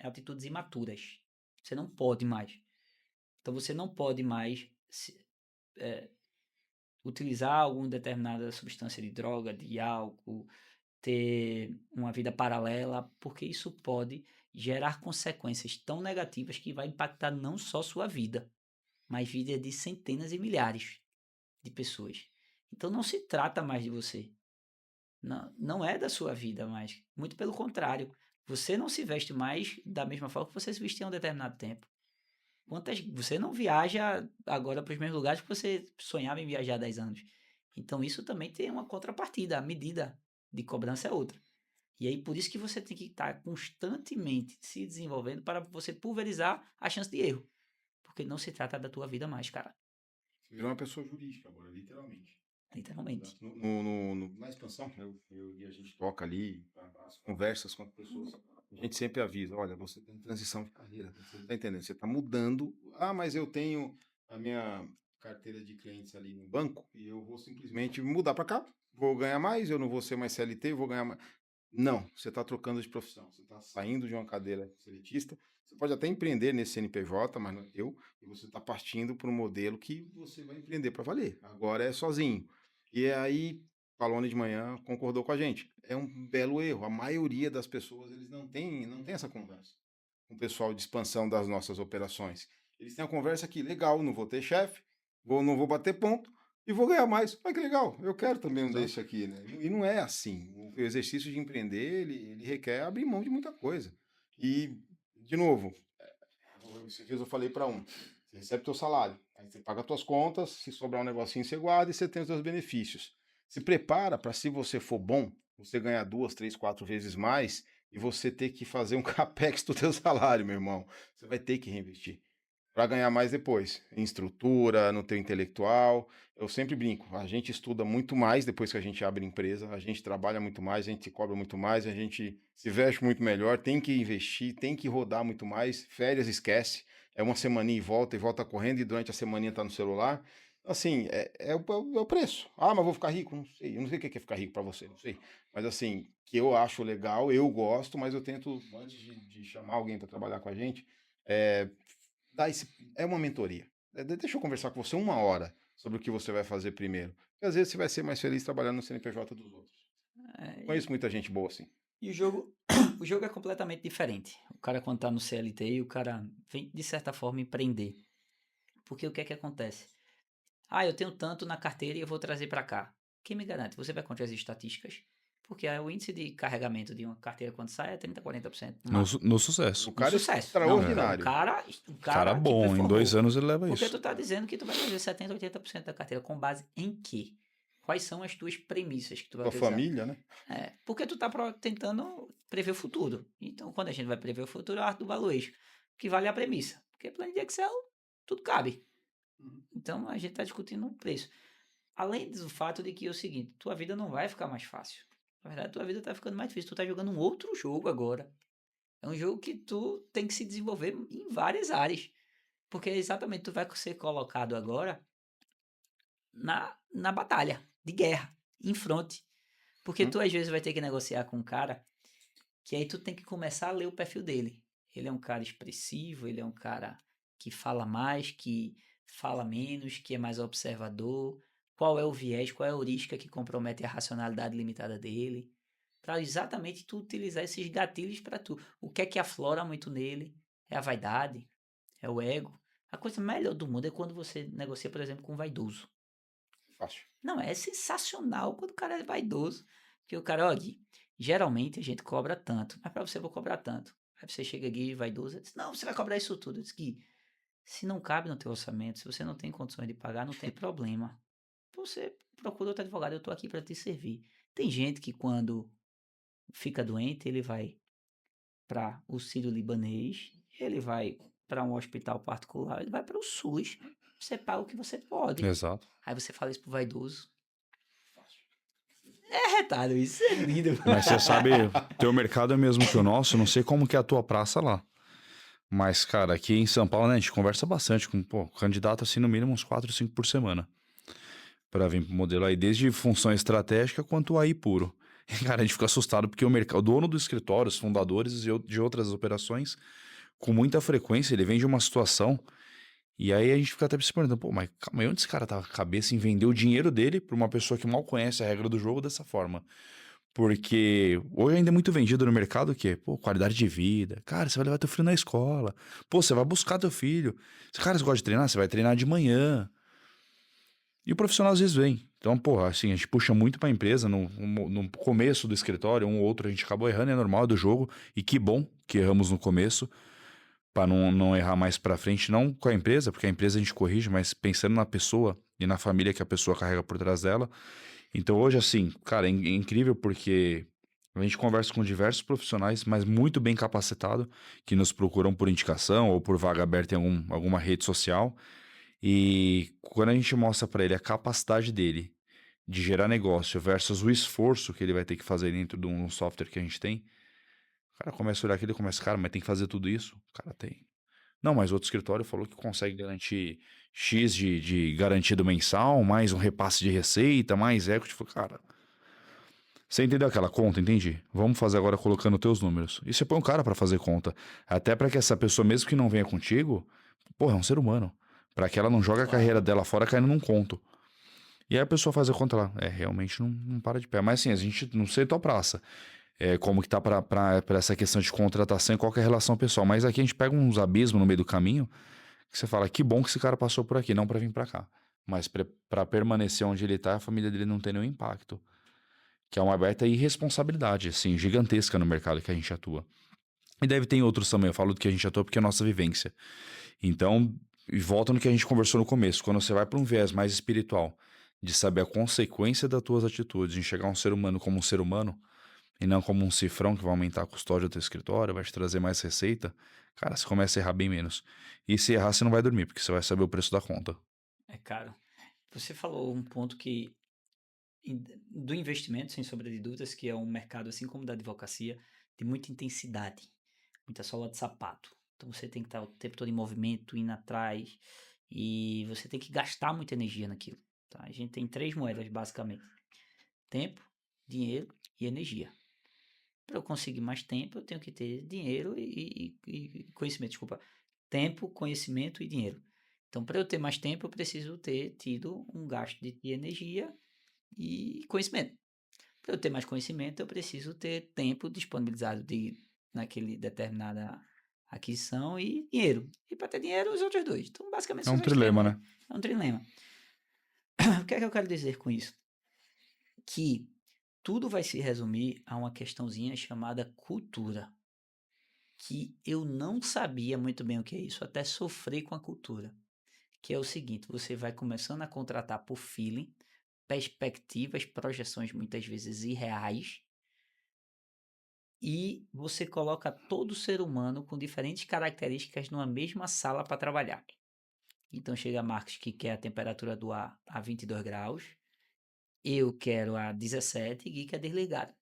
Speaker 2: atitudes imaturas. Você não pode mais. Então você não pode mais utilizar alguma determinada substância de droga, de álcool, ter uma vida paralela, porque isso pode gerar consequências tão negativas que vai impactar não só sua vida, mas vida de centenas e milhares de pessoas. Então não se trata mais de você. Não, não é da sua vida mais. Muito pelo contrário. Você não se veste mais da mesma forma que você se vestia em um determinado tempo. Você não viaja agora para os mesmos lugares que você sonhava em viajar há 10 anos. Então isso também tem uma contrapartida. A medida de cobrança é outra. E aí por isso que você tem que estar constantemente se desenvolvendo para você pulverizar a chance de erro. Porque não se trata da tua vida mais, cara.
Speaker 1: Você virou uma pessoa jurídica agora, literalmente.
Speaker 2: Literalmente.
Speaker 1: Na expansão, e a gente toca ali, as conversas com as pessoas, a gente sempre avisa: olha, você tem transição de carreira, você está entendendo? Você está mudando. Ah, mas eu tenho a minha carteira de clientes ali no banco e eu vou simplesmente mudar para cá, vou ganhar mais, eu não vou ser mais CLT, eu vou ganhar mais. Não, você está trocando de profissão, você está saindo de uma cadeira seletista, você pode até empreender nesse CNPJ, mas não é teu, e você está partindo para um modelo que você vai empreender para valer. Agora é sozinho. E aí, Palone de manhã concordou com a gente. É um belo erro. A maioria das pessoas eles não tem essa conversa com o pessoal de expansão das nossas operações. Eles têm a conversa aqui: legal, não vou ter chefe, não vou bater ponto e vou ganhar mais. Olha que legal, eu quero também um desse aqui, né? E não é assim. O exercício de empreender, ele requer abrir mão de muita coisa. E, de novo, esses dias eu falei para um: você recebe teu salário, aí você paga tuas contas, se sobrar um negocinho você guarda e você tem os seus benefícios. Se prepara para, se você for bom, você ganhar 2, 3, 4 vezes mais e você ter que fazer um capex do teu salário, meu irmão. Você vai ter que reinvestir para ganhar mais depois, em estrutura, no teu intelectual. Eu sempre brinco, a gente estuda muito mais depois que a gente abre empresa, a gente trabalha muito mais, a gente se cobra muito mais, a gente se veste muito melhor, tem que investir, tem que rodar muito mais, férias esquece, é uma semaninha e volta correndo e durante a semaninha tá no celular. Assim, é o preço. Ah, mas vou ficar rico? Não sei. Eu não sei o que é ficar rico pra você, não sei. Mas assim, que eu acho legal, eu gosto, mas eu tento, antes de chamar alguém para trabalhar com a gente, é, dar esse, é uma mentoria. Deixa eu conversar com você 1 hora sobre o que você vai fazer primeiro. Porque às vezes você vai ser mais feliz trabalhando no CNPJ dos outros.
Speaker 2: É,
Speaker 1: Conheço muita gente boa assim.
Speaker 2: e o jogo, o jogo é completamente diferente. O cara, quando tá no CLT, o cara vem, de certa forma, empreender. Porque o que é que acontece? Ah, eu tenho tanto na carteira e eu vou trazer para cá. Quem me garante? Você vai contra as estatísticas, porque o índice de carregamento de uma carteira quando sai é 30, 40% no máximo.
Speaker 3: No sucesso.
Speaker 1: O
Speaker 2: Um
Speaker 1: cara é
Speaker 2: sucesso. Não, o
Speaker 1: extraordinário.
Speaker 2: cara, o
Speaker 3: Cara
Speaker 2: cara que
Speaker 3: bom, em 2
Speaker 2: performou.
Speaker 3: anos ele leva
Speaker 2: Porque
Speaker 3: isso.
Speaker 2: tu tá dizendo que tu vai fazer 70, 80% da carteira com base em quê? Quais são as tuas premissas que tu vai
Speaker 1: Tua
Speaker 2: utilizar?
Speaker 1: família, né?
Speaker 2: Porque tu tá tentando prever o futuro. Então, quando a gente vai prever o futuro, é a arte do valuation, que vale a premissa. Porque plano de Excel, tudo cabe. Então, a gente tá discutindo um preço. Além do fato de que é o seguinte, tua vida não vai ficar mais fácil. Na verdade, tua vida tá ficando mais difícil. Tu tá jogando um outro jogo agora. É um jogo que tu tem que se desenvolver em várias áreas. Porque exatamente tu vai ser colocado agora na batalha, de guerra, em fronte. Porque tu às vezes vai ter que negociar com um cara que aí tu tem que começar a ler o perfil dele. Ele é um cara expressivo, ele é um cara que fala mais, que fala menos, que é mais observador. Qual é o viés, qual é a heurística que compromete a racionalidade limitada dele? Para exatamente tu utilizar esses gatilhos para tu. O que é que aflora muito nele? É a vaidade? É o ego? A coisa melhor do mundo é quando você negocia, por exemplo, com um vaidoso.
Speaker 1: Fácil.
Speaker 2: Não, é sensacional quando o cara é vaidoso. Que o cara, ó, Gui, geralmente a gente cobra tanto, mas pra você eu vou cobrar tanto. Aí você chega aqui vaidoso e diz, não, você vai cobrar isso tudo. Eu disse, Gui, se não cabe no teu orçamento, se você não tem condições de pagar, não tem problema. Você procura outro advogado, eu tô aqui para te servir. Tem gente que quando fica doente, ele vai para o Sírio-Libanês, ele vai para um hospital particular, ele vai para o SUS. Você paga o que você pode.
Speaker 3: Exato.
Speaker 2: Aí você fala isso pro vaidoso. É retalho, isso é lindo.
Speaker 3: Mas você sabe, teu mercado é mesmo que o nosso, não sei como que é a tua praça lá. Mas, cara, aqui em São Paulo, né, a gente conversa bastante com, candidato assim, no mínimo uns 4, 5 por semana. Pra vir pro modelo aí, desde função estratégica quanto AI puro. E, cara, a gente fica assustado porque o mercado, o dono do escritório, os fundadores de outras operações, com muita frequência, ele vem de uma situação. E aí a gente fica até se perguntando, pô, mas calma aí, onde esse cara tá com a cabeça em vender o dinheiro dele pra uma pessoa que mal conhece a regra do jogo dessa forma? Porque hoje ainda é muito vendido no mercado o quê? Pô, qualidade de vida. Cara, você vai levar teu filho na escola. Pô, você vai buscar teu filho. Se cara, você gosta de treinar, você vai treinar de manhã. E o profissional às vezes vem. Então, porra, assim, a gente puxa muito pra empresa. No começo do escritório, um ou outro a gente acabou errando, é normal é do jogo. E que bom que erramos no começo, pra não errar mais pra frente. Não com a empresa, porque a empresa a gente corrige, mas pensando na pessoa e na família que a pessoa carrega por trás dela. Então hoje, assim, cara, é incrível porque a gente conversa com diversos profissionais, mas muito bem capacitados, que nos procuram por indicação ou por vaga aberta em alguma rede social. E quando a gente mostra para ele a capacidade dele de gerar negócio versus o esforço que ele vai ter que fazer dentro de um software que a gente tem, o cara começa a olhar aquilo e começa, cara, mas tem que fazer tudo isso? O cara tem. Não, mas outro escritório falou que consegue garantir X de garantido mensal, mais um repasse de receita, mais equity. Falei, cara, você entendeu aquela conta? Entendi. Vamos fazer agora colocando teus números. E você põe um cara pra fazer conta. Até pra que essa pessoa, mesmo que não venha contigo, porra, é um ser humano. Pra que ela não jogue a carreira dela fora caindo num conto. E aí a pessoa faz a conta lá. Realmente não para de pé. Mas assim, a gente não sei tua praça. Como que tá pra essa questão de contratação e qual que é a relação pessoal. Mas aqui a gente pega uns abismos no meio do caminho que você fala, que bom que esse cara passou por aqui, não pra vir pra cá. Mas pra permanecer onde ele tá, a família dele não tem nenhum impacto. Que é uma aberta irresponsabilidade, assim, gigantesca no mercado que a gente atua. E deve ter outros também, eu falo do que a gente atua porque é a nossa vivência. Então, e volta no que a gente conversou no começo, quando você vai para um viés mais espiritual, de saber a consequência das tuas atitudes, de enxergar um ser humano como um ser humano, e não como um cifrão que vai aumentar a custódia do teu escritório, vai te trazer mais receita, cara, você começa a errar bem menos. E se errar, você não vai dormir, porque você vai saber o preço da conta.
Speaker 2: É caro. Você falou um ponto que do investimento, sem sombra de dúvidas, que é um mercado, assim como da advocacia, de muita intensidade, muita sola de sapato. Então você tem que estar o tempo todo em movimento, indo atrás. E você tem que gastar muita energia naquilo. Tá? A gente tem 3 moedas, basicamente: tempo, dinheiro e energia. Para eu conseguir mais tempo, eu tenho que ter dinheiro e conhecimento. Desculpa. Tempo, conhecimento e dinheiro. Então, para eu ter mais tempo, eu preciso ter tido um gasto de energia e conhecimento. Para eu ter mais conhecimento, eu preciso ter tempo disponibilizado naquele determinada aquisição e dinheiro. E para ter dinheiro, os outros dois. Então, basicamente,
Speaker 3: É
Speaker 2: são
Speaker 3: um
Speaker 2: as três
Speaker 3: trilema,
Speaker 2: moedas.
Speaker 3: né?
Speaker 2: É um trilema. O que é que eu quero dizer com isso? Que tudo vai se resumir a uma questãozinha chamada cultura. Que eu não sabia muito bem o que é isso, até sofri com a cultura. Que é o seguinte: você vai começando a contratar por feeling, perspectivas, projeções muitas vezes irreais, e você coloca todo ser humano com diferentes características numa mesma sala para trabalhar. Então chega Marcos que quer a temperatura do ar a 22 graus, eu quero a 17 e Gui quer desligado.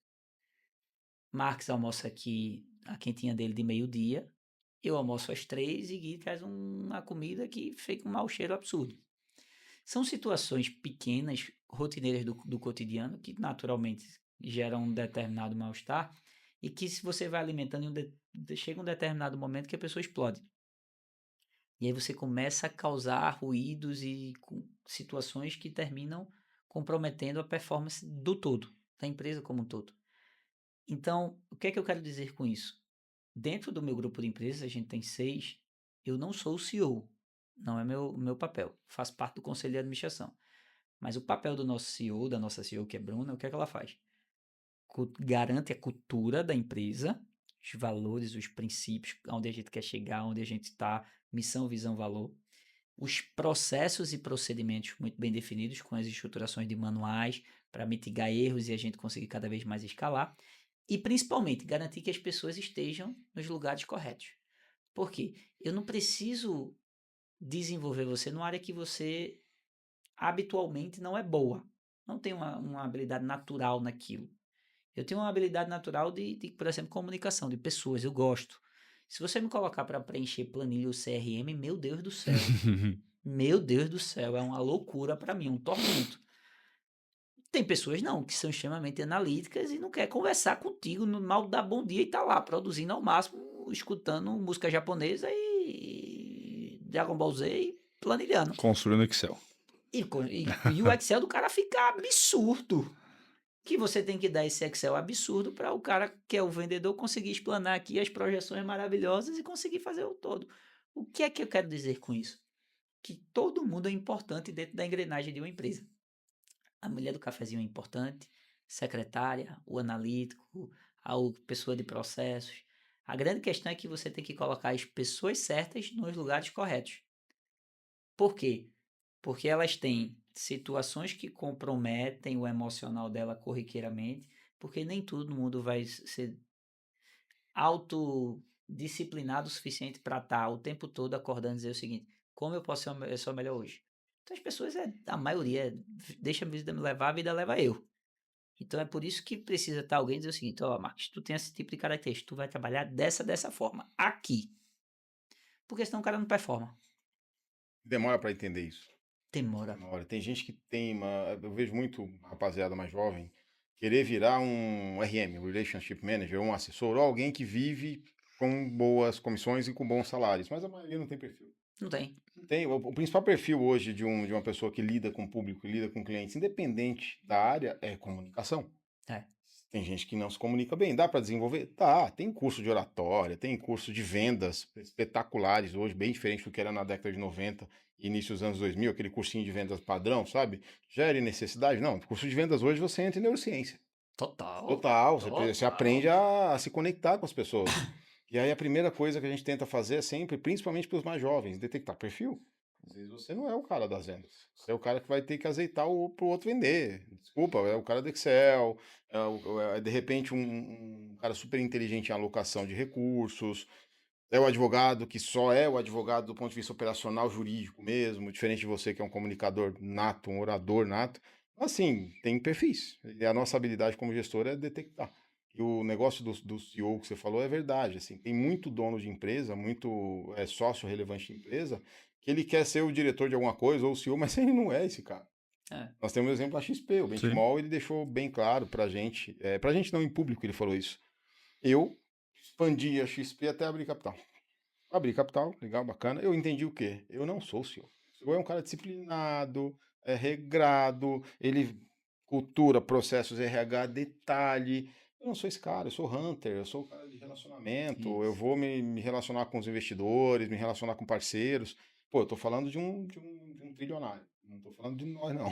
Speaker 2: Marcos almoça aqui a quentinha dele de meio-dia, eu almoço às 3 e Gui traz uma comida que fica um mau cheiro absurdo. São situações pequenas, rotineiras do cotidiano, que naturalmente geram um determinado mal-estar e que se você vai alimentando, chega um determinado momento que a pessoa explode. E aí você começa a causar ruídos e situações que terminam comprometendo a performance do todo, da empresa como um todo. Então, o que é que eu quero dizer com isso? Dentro do meu grupo de empresas, a gente tem 6, eu não sou o CEO, não é meu papel, faço parte do conselho de administração. Mas o papel do nosso CEO, da nossa CEO, que é Bruna, o que é que ela faz? Garante a cultura da empresa, os valores, os princípios, onde a gente quer chegar, onde a gente está, missão, visão, valor. Os processos e procedimentos muito bem definidos, com as estruturações de manuais, para mitigar erros e a gente conseguir cada vez mais escalar. E principalmente, garantir que as pessoas estejam nos lugares corretos. Por quê? Eu não preciso desenvolver você numa área que você habitualmente não é boa. Não tem uma habilidade natural naquilo. Eu tenho uma habilidade natural por exemplo, comunicação, de pessoas, eu gosto. Se você me colocar para preencher planilha ou CRM, meu Deus do céu. Meu Deus do céu, é uma loucura para mim, um tormento. Tem pessoas não, que são extremamente analíticas e não quer conversar contigo, no mal dar bom dia e tá lá, produzindo ao máximo, escutando música japonesa e Dragon Ball Z e planilhando.
Speaker 3: Construindo Excel.
Speaker 2: E o Excel do cara fica absurdo. Que você tem que dar esse Excel absurdo para o cara que é o vendedor conseguir explanar aqui as projeções maravilhosas e conseguir fazer o todo. O que é que eu quero dizer com isso? Que todo mundo é importante dentro da engrenagem de uma empresa. A mulher do cafezinho é importante, secretária, o analítico, a pessoa de processos. A grande questão é que você tem que colocar as pessoas certas nos lugares corretos. Por quê? Porque elas têm situações que comprometem o emocional dela corriqueiramente, porque nem todo mundo vai ser autodisciplinado o suficiente para estar o tempo todo acordando e dizer o seguinte: como eu posso ser uma pessoa melhor hoje? Então as pessoas, a maioria, deixa a vida me levar, a vida leva eu. Então é por isso que precisa estar alguém dizer o seguinte: ó, Marcos, tu tem esse tipo de característica, tu vai trabalhar dessa forma, aqui. Porque senão o cara não performa.
Speaker 1: Demora para entender isso.
Speaker 2: Demora.
Speaker 1: Demora. Tem gente que teima. Eu vejo muito rapaziada mais jovem querer virar um RM, um Relationship Manager, um assessor, ou alguém que vive com boas comissões e com bons salários. Mas a maioria não tem perfil.
Speaker 2: Não tem.
Speaker 1: Tem. O principal perfil hoje de uma pessoa que lida com o público, lida com clientes, independente da área, é comunicação.
Speaker 2: É.
Speaker 1: Tem gente que não se comunica bem. Dá para desenvolver? Tá. Tem curso de oratória, tem curso de vendas espetaculares hoje, bem diferente do que era na década de 90 e início dos anos 2000, aquele cursinho de vendas padrão, sabe? Gere necessidade? Não. Curso de vendas hoje você entra em neurociência.
Speaker 2: Total.
Speaker 1: Total. Você aprende a se conectar com as pessoas. E aí a primeira coisa que a gente tenta fazer é sempre, principalmente para os mais jovens, detectar perfil. Às vezes você não é o cara das vendas. Você é o cara que vai ter que azeitar pro outro vender. Desculpa, é o cara do Excel, é de repente um cara super inteligente em alocação de recursos, é o advogado que só é o advogado do ponto de vista operacional, jurídico mesmo, diferente de você que é um comunicador nato, um orador nato. Assim, tem perfis. E a nossa habilidade como gestor é detectar. E o negócio do CEO que você falou é verdade. Assim, tem muito dono de empresa, muito sócio relevante de empresa, que ele quer ser o diretor de alguma coisa ou o CEO, mas ele não é esse cara.
Speaker 2: É.
Speaker 1: Nós temos o exemplo da XP, o Benchimol, ele deixou bem claro pra gente não em público, ele falou isso. Eu expandi a XP até abrir capital. Abri capital, legal, bacana. Eu entendi o quê? Eu não sou o CEO. O CEO é um cara disciplinado, é regrado, ele cultura, processos RH, detalhe. Eu não sou esse cara, eu sou hunter, eu sou o cara de relacionamento, eu
Speaker 2: Isso.
Speaker 1: vou me relacionar com os investidores, me relacionar com parceiros. Pô, eu tô falando de um trilionário, não tô falando de nós, não.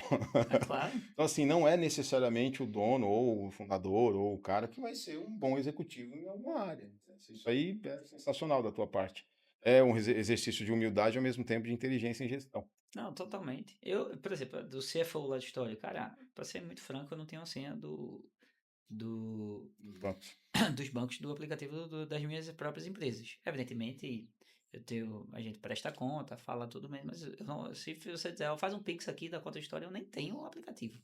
Speaker 2: É claro.
Speaker 1: Então, assim, não é necessariamente o dono ou o fundador ou o cara que vai ser um bom executivo em alguma área. Isso aí é sensacional da tua parte. É um exercício de humildade e ao mesmo tempo de inteligência em gestão.
Speaker 2: Não, totalmente. Eu, por exemplo, do CFO lá de história, cara, pra ser muito franco, eu não tenho a senha do,
Speaker 1: Dos bancos.
Speaker 2: dos bancos do aplicativo das minhas próprias empresas. Evidentemente, a gente presta conta, fala tudo mesmo, mas eu não, se você dizer, faz um Pix aqui da conta de história, eu nem tenho o aplicativo.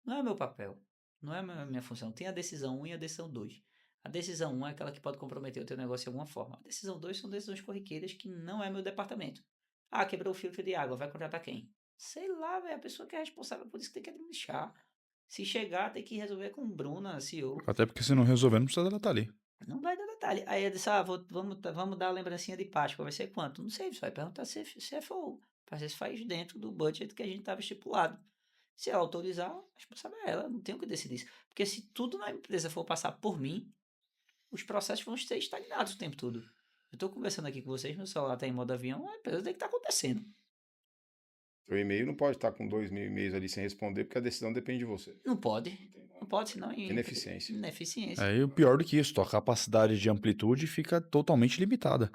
Speaker 2: Não é meu papel, não é a minha função. Tem a decisão 1 e a decisão 2. A decisão 1 é aquela que pode comprometer o teu negócio de alguma forma. A decisão 2 são decisões corriqueiras que não é meu departamento. Ah, quebrou o filtro de água, vai contratar quem? Sei lá, velho, a pessoa que é responsável por isso que tem que administrar. Se chegar, tem que resolver com Bruna, CEO.
Speaker 3: Até porque se não resolver, não precisa dela estar ali.
Speaker 2: Não vai dar detalhe. Aí eu disse, vamos dar a lembrancinha de Páscoa, vai ser quanto? Não sei, você vai perguntar se é for. Às vezes faz dentro do budget que a gente estava estipulado. Se ela autorizar, a responsável é ela, não tenho que decidir isso. Porque se tudo na empresa for passar por mim, os processos vão ser estagnados o tempo todo. Eu estou conversando aqui com vocês, meu celular está em modo avião, a empresa tem que estar acontecendo.
Speaker 1: Seu e-mail não pode estar com 2.000 e-mails ali sem responder, porque a decisão depende de você.
Speaker 2: Não pode. Não pode, senão
Speaker 1: Ineficiência.
Speaker 2: ineficiência.
Speaker 3: Aí o pior do que isso, tua capacidade de amplitude fica totalmente limitada.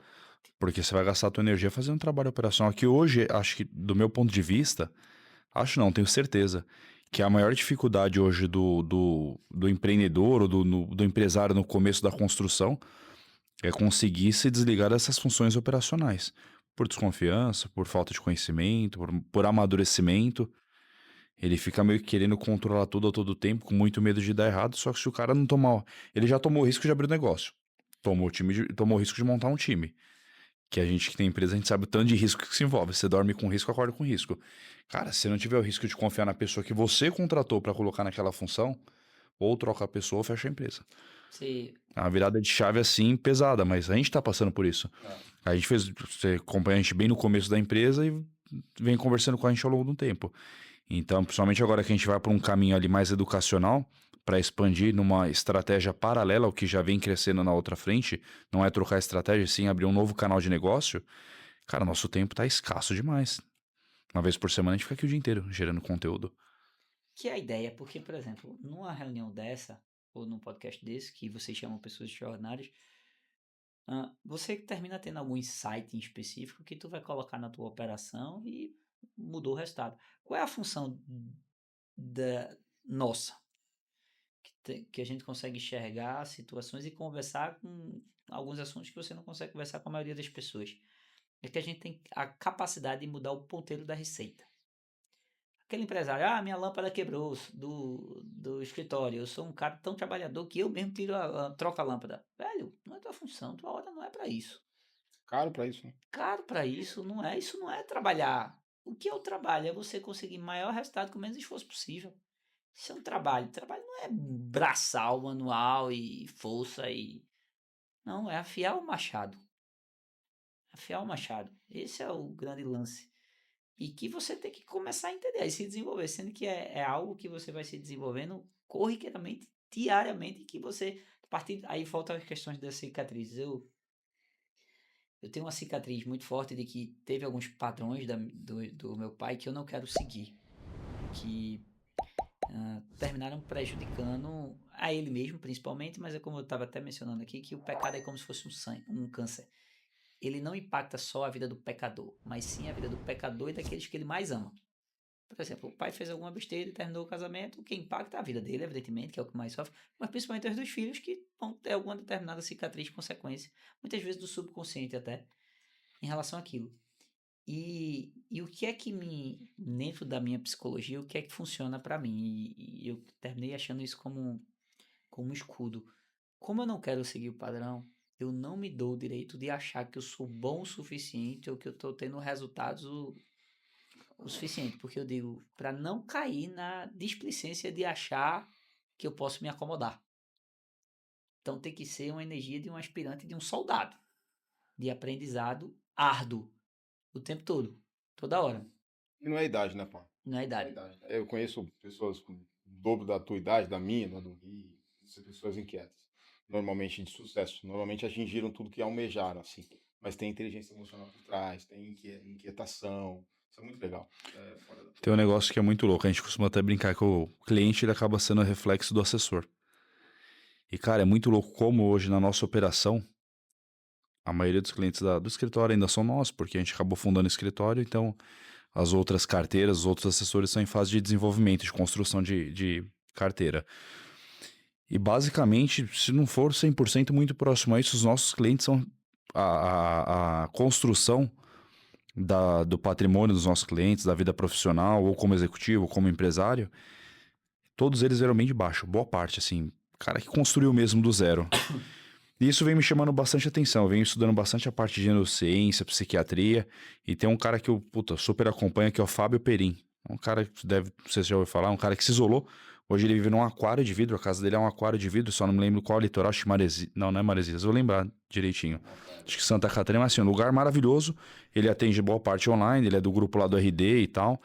Speaker 3: Porque você vai gastar a tua energia fazendo um trabalho operacional que hoje, acho que, do meu ponto de vista, acho não, tenho certeza, que a maior dificuldade hoje do empreendedor ou do empresário no começo da construção é conseguir se desligar dessas funções operacionais. Por desconfiança, por falta de conhecimento, por amadurecimento. Ele fica meio que querendo controlar tudo a todo tempo, com muito medo de dar errado, só que se o cara não tomar. Ele já tomou o risco de abrir o negócio. Tomou o risco de montar um time. Que a gente que tem empresa, a gente sabe o tanto de risco que se envolve. Você dorme com risco, acorda com risco. Cara, se não tiver o risco de confiar na pessoa que você contratou para colocar naquela função, ou troca a pessoa ou fecha a empresa.
Speaker 2: Se,
Speaker 3: É uma virada de chave assim pesada, mas a gente tá passando por isso. A gente fez. Você acompanha a gente bem no começo da empresa e vem conversando com a gente ao longo do tempo. Então, principalmente agora que a gente vai para um caminho ali mais educacional, para expandir numa estratégia paralela ao que já vem crescendo na outra frente, não é trocar estratégia, sim abrir um novo canal de negócio, cara, nosso tempo tá escasso demais. Uma vez por semana a gente fica aqui o dia inteiro gerando conteúdo.
Speaker 2: que é a ideia, porque, por exemplo, numa reunião dessa, ou num podcast desse, que vocês chamam pessoas extraordinárias, você termina tendo algum insight em específico que tu vai colocar na tua operação e mudou o resultado. Qual é a função da nossa? Que a gente consegue enxergar situações e conversar com alguns assuntos que você não consegue conversar com a maioria das pessoas. É que a gente tem a capacidade de mudar o ponteiro da receita. Aquele empresário, minha lâmpada quebrou do escritório, eu sou um cara tão trabalhador que eu mesmo troco a lâmpada. Velho, não é tua função, tua hora não é para isso.
Speaker 1: Caro pra isso, né?
Speaker 2: Caro para isso não é trabalhar. O que é o trabalho? É você conseguir maior resultado com o menos esforço possível. Isso é um trabalho. Trabalho não é braçal, manual e força e... Não, é afiar o machado. Afiar o machado. Esse é o grande lance. E que você tem que começar a entender e se desenvolver, sendo que é algo que você vai se desenvolvendo corriqueiramente, diariamente, que você, a partir aí faltam as questões das cicatrizes. Eu tenho uma cicatriz muito forte de que teve alguns padrões do meu pai que eu não quero seguir, que terminaram prejudicando a ele mesmo, principalmente, mas é como eu estava até mencionando aqui, que o pecado é como se fosse um câncer. Ele não impacta só a vida do pecador, mas sim a vida do pecador e daqueles que ele mais ama. Por exemplo, o pai fez alguma besteira e terminou o casamento, o que impacta a vida dele, evidentemente, que é o que mais sofre, mas principalmente os dos filhos que vão ter alguma determinada cicatriz, consequência, muitas vezes do subconsciente até, em relação àquilo. E o que é que dentro da minha psicologia, o que é que funciona para mim? E eu terminei achando isso como um escudo. Como eu não quero seguir o padrão, eu não me dou o direito de achar que eu sou bom o suficiente ou que eu estou tendo resultados o suficiente, porque eu digo, para não cair na displicência de achar que eu posso me acomodar. Então tem que ser uma energia de um aspirante, de um soldado, de aprendizado árduo, o tempo todo, toda hora,
Speaker 1: E não é idade, né, pá?
Speaker 2: não é idade.
Speaker 1: Eu conheço pessoas com o dobro da tua idade, da minha, da do Gui, são pessoas inquietas. Normalmente de sucesso. Normalmente atingiram tudo que almejaram, assim. Mas tem inteligência emocional por trás, tem inquietação. Isso é muito legal. É fora da...
Speaker 3: Tem um negócio que é muito louco. A gente costuma até brincar que o cliente ele acaba sendo reflexo do assessor. E, cara, é muito louco como hoje na nossa operação, a maioria dos clientes do escritório ainda são nossos, porque a gente acabou fundando o escritório, então as outras carteiras, os outros assessores estão em fase de desenvolvimento, de construção de carteira. E basicamente, se não for 100% muito próximo a isso, os nossos clientes são a construção do patrimônio dos nossos clientes, da vida profissional, ou como executivo, ou como empresário, todos eles vieram bem de baixo, boa parte, assim, cara que construiu mesmo do zero. E isso vem me chamando bastante atenção, eu venho estudando bastante a parte de neurociência, psiquiatria, e tem um cara que eu, super acompanho, que é o Fábio Perim. Um cara que não sei se já ouviu falar, um cara que se isolou. Hoje ele vive num aquário de vidro, a casa dele é um aquário de vidro, só não me lembro qual litoral, acho que Maresias. Não é Maresias, eu vou lembrar direitinho. Acho que Santa Catarina, mas assim, um lugar maravilhoso. Ele atende boa parte online, ele é do grupo lá do RD e tal.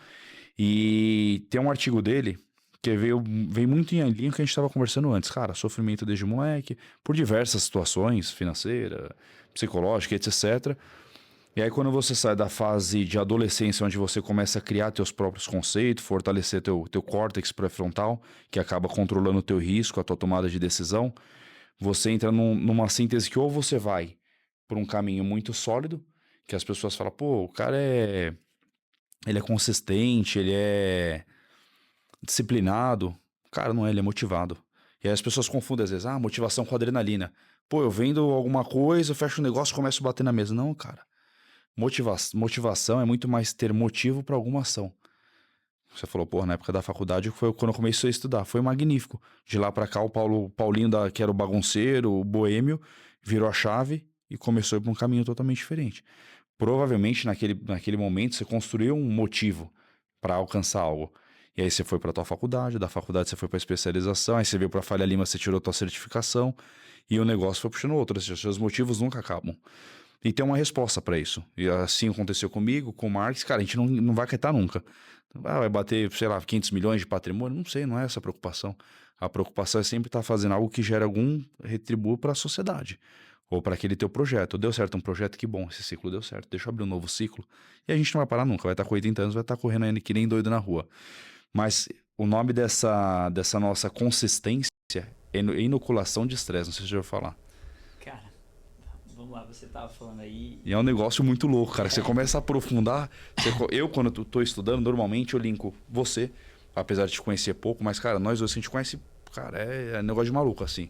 Speaker 3: E tem um artigo dele que veio muito em linha com o que a gente estava conversando antes. Cara, sofrimento desde moleque, por diversas situações, financeira, psicológica, etc. E aí quando você sai da fase de adolescência, onde você começa a criar teus próprios conceitos, fortalecer teu córtex pré-frontal, que acaba controlando o teu risco, a tua tomada de decisão, você entra numa síntese que ou você vai por um caminho muito sólido, que as pessoas falam, pô, o cara ele é consistente, ele é disciplinado. Cara, não é, ele é motivado. E aí as pessoas confundem às vezes, motivação com adrenalina. Pô, eu vendo alguma coisa, eu fecho um negócio e começo a bater na mesa. Não, cara. Motivação é muito mais ter motivo para alguma ação. Você falou, pô, na época da faculdade foi quando eu comecei a estudar. Foi magnífico. De lá para cá, o Paulinho, que era o bagunceiro, o boêmio, virou a chave e começou a ir para um caminho totalmente diferente. Provavelmente, naquele momento, você construiu um motivo para alcançar algo. E aí você foi para a tua faculdade, da faculdade você foi para a especialização, aí você veio para a Faria Lima, você tirou a tua certificação e o negócio foi puxando outro. Os seus motivos nunca acabam. E tem uma resposta para isso. E assim aconteceu comigo, com o Marx. Cara, a gente não vai quitar nunca. Vai bater, sei lá, 500 milhões de patrimônio? Não sei, não é essa a preocupação. A preocupação é sempre estar fazendo algo que gere algum retributo para a sociedade. Ou para aquele teu projeto. Deu certo um projeto? Que bom, esse ciclo deu certo. Deixa eu abrir um novo ciclo. E a gente não vai parar nunca. Vai estar com 80 anos, vai estar correndo ainda que nem doido na rua. Mas o nome dessa nossa consistência é inoculação de estresse. Não sei se você já ouviu falar.
Speaker 2: Cara, vamos lá, você tava falando aí...
Speaker 3: E é um negócio muito louco, cara. Você começa a aprofundar. Eu, quando eu tô estudando, normalmente eu linko você, apesar de te conhecer pouco, mas, cara, nós dois, a gente conhece, cara, é negócio de maluco, assim.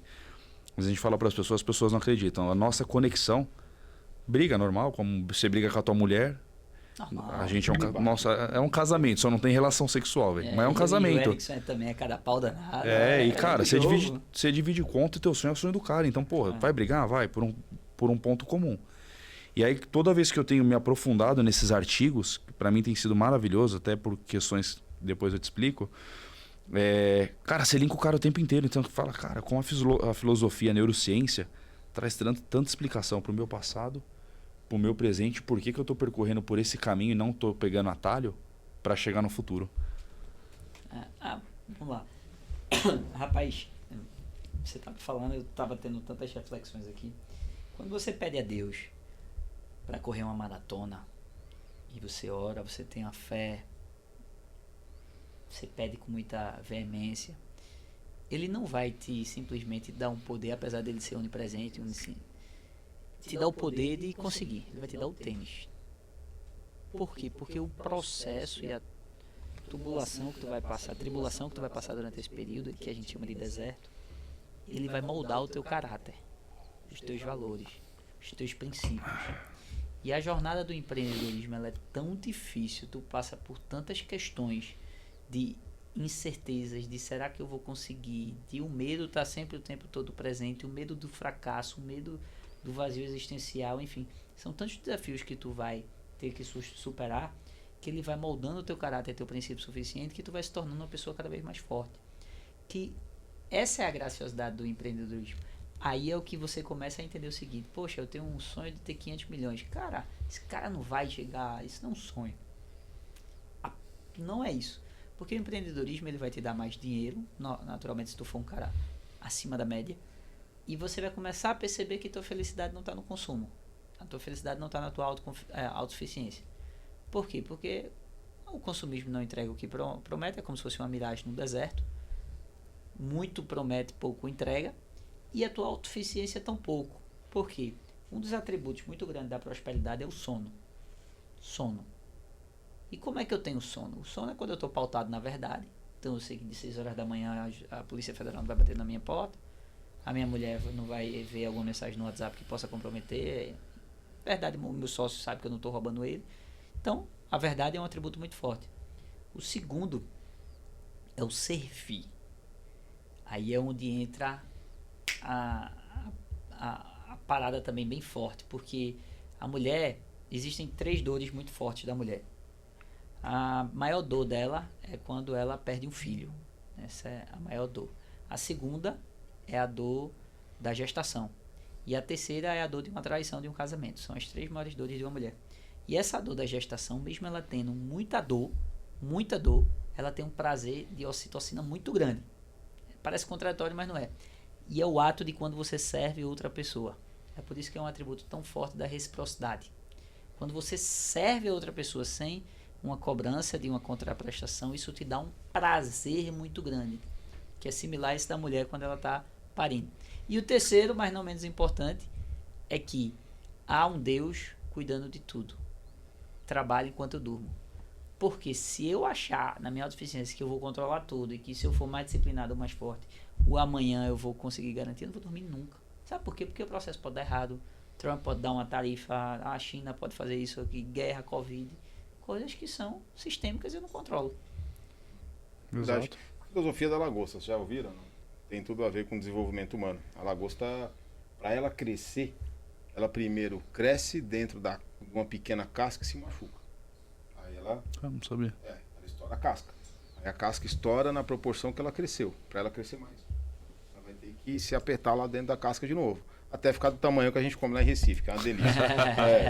Speaker 3: Mas a gente fala para as pessoas não acreditam. A nossa conexão, briga normal, como você briga com a tua mulher.
Speaker 2: Normal.
Speaker 3: A gente é um casamento, só não tem relação sexual, velho. Mas é um casamento.
Speaker 2: O Erickson também é cada pau danado.
Speaker 3: E cara, você divide conta e teu sonho é o sonho do cara. Então, porra, vai brigar? Vai, por um ponto comum. E aí, toda vez que eu tenho me aprofundado nesses artigos, que pra mim tem sido maravilhoso, até por questões, depois eu te explico, cara, você linka o cara o tempo inteiro. Então, fala, cara, com a filosofia, a neurociência, traz tanta explicação pro meu passado, pro meu presente, por que eu tô percorrendo por esse caminho e não tô pegando atalho para chegar no futuro.
Speaker 2: Vamos lá. Rapaz, você tava falando, eu tava tendo tantas reflexões aqui. Quando você pede a Deus para correr uma maratona e você ora, você tem a fé, você pede com muita veemência, ele não vai te simplesmente dar um poder, apesar dele ser onipresente, te dá o poder de conseguir. Ele vai te dar o tênis. Por quê? Porque o processo e a tribulação que tu vai passar durante esse período, que a gente chama de deserto, ele vai moldar o teu caráter, os teus valores, os teus princípios. E a jornada do empreendedorismo, ela é tão difícil, tu passa por tantas questões de incertezas, de será que eu vou conseguir, de o medo tá sempre o tempo todo presente, o medo do fracasso, o medo do vazio existencial, enfim. São tantos desafios que tu vai ter que superar, que ele vai moldando o teu caráter, teu princípio suficiente, que tu vai se tornando uma pessoa cada vez mais forte. Que essa é a graciosidade do empreendedorismo. Aí é o que você começa a entender o seguinte: poxa, eu tenho um sonho de ter 500 milhões. Cara, esse cara não vai chegar, isso não é um sonho. Não é isso. Porque o empreendedorismo ele vai te dar mais dinheiro, naturalmente, se tu for um cara acima da média, e você vai começar a perceber que tua felicidade não está no consumo. A tua felicidade não está na tua autossuficiência. Por quê? Porque o consumismo não entrega o que promete, é como se fosse uma miragem no deserto. Muito promete, pouco entrega, e a tua autossuficiência tão pouco. Por quê? Um dos atributos muito grandes da prosperidade é o sono. Sono. E como é que eu tenho sono? O sono é quando eu estou pautado na verdade. Então eu sei que de 6 horas da manhã a Polícia Federal não vai bater na minha porta, a minha mulher não vai ver alguma mensagem no WhatsApp que possa comprometer. Verdade, o meu sócio sabe que eu não estou roubando ele. Então, a verdade é um atributo muito forte. O segundo é o servir. Aí é onde entra a parada também bem forte, porque a mulher, existem 3 dores muito fortes da mulher. A maior dor dela é quando ela perde um filho. Essa é a maior dor. A segunda é a dor da gestação. E a terceira é a dor de uma traição de um casamento. São as 3 maiores dores de uma mulher. E essa dor da gestação, mesmo ela tendo muita dor, ela tem um prazer de ocitocina muito grande. Parece contraditório, mas não é. E é o ato de quando você serve outra pessoa. É por isso que é um atributo tão forte da reciprocidade. Quando você serve a outra pessoa sem uma cobrança de uma contraprestação, isso te dá um prazer muito grande, que é similar a esse da mulher quando ela está parindo. E o terceiro, mas não menos importante, é que há um Deus cuidando de tudo. Trabalho enquanto eu durmo. Porque se eu achar na minha autossuficiência que eu vou controlar tudo e que se eu for mais disciplinado ou mais forte, o amanhã eu vou conseguir garantir, eu não vou dormir nunca. Sabe por quê? Porque o processo pode dar errado, Trump pode dar uma tarifa, a China pode fazer isso aqui, guerra, Covid, coisas que são sistêmicas e eu não controlo.
Speaker 1: Exato. A filosofia da lagosta, vocês já ouviram? Tem tudo a ver com o desenvolvimento humano. A lagosta, para ela crescer, ela primeiro cresce dentro de uma pequena casca e se machuca. Aí ela...
Speaker 3: não sabia.
Speaker 1: ela estoura a casca. Aí a casca estoura na proporção que ela cresceu. Para ela crescer mais, ela vai ter que se apertar lá dentro da casca de novo. Até ficar do tamanho que a gente come lá em Recife, que é uma delícia.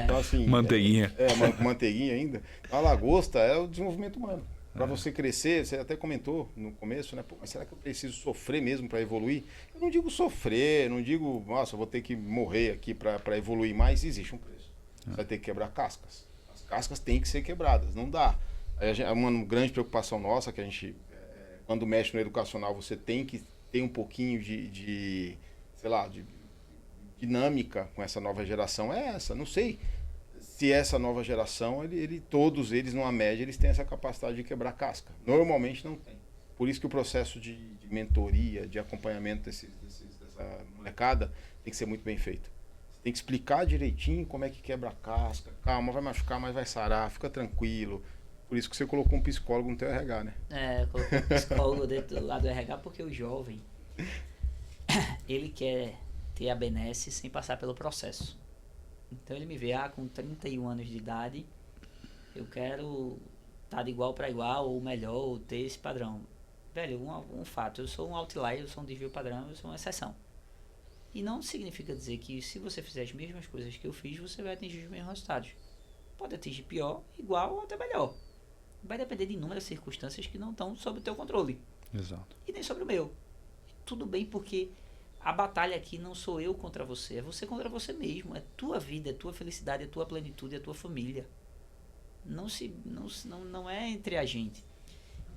Speaker 1: Então, assim,
Speaker 3: manteiguinha.
Speaker 1: Manteiguinha ainda. A lagosta é o desenvolvimento humano. Para você crescer, você até comentou no começo, né? Pô, mas será que eu preciso sofrer mesmo para evoluir? Eu não digo sofrer, não digo, nossa, eu vou ter que morrer aqui para evoluir mais. Existe um preço. Você vai ter que quebrar cascas. As cascas têm que ser quebradas, não dá. Aí uma grande preocupação nossa, que a gente, quando mexe no educacional, você tem que ter um pouquinho de dinâmica com essa nova geração. É essa, não sei se essa nova geração, todos eles, numa média, eles têm essa capacidade de quebrar casca. Normalmente não tem. Por isso que o processo de mentoria, de acompanhamento dessa molecada tem que ser muito bem feito. Você tem que explicar direitinho como é que quebra a casca. Calma, vai machucar, mas vai sarar, fica tranquilo. Por isso que você colocou um psicólogo no teu RH, né?
Speaker 2: Colocou um psicólogo dentro do lado do RH, porque o jovem, ele quer ter a benesse sem passar pelo processo. Então ele me vê, com 31 anos de idade, eu quero estar de igual para igual, ou melhor, ou ter esse padrão. Velho, um fato, eu sou um outlier, eu sou um desvio padrão, eu sou uma exceção. E não significa dizer que se você fizer as mesmas coisas que eu fiz, você vai atingir os mesmos resultados. Pode atingir pior, igual ou até melhor. Vai depender de inúmeras circunstâncias que não estão sob o teu controle.
Speaker 3: Exato.
Speaker 2: E nem sobre o meu. Tudo bem, porque a batalha aqui não sou eu contra você, é você contra você mesmo. É tua vida, é tua felicidade, é tua plenitude, é tua família. Não é entre a gente.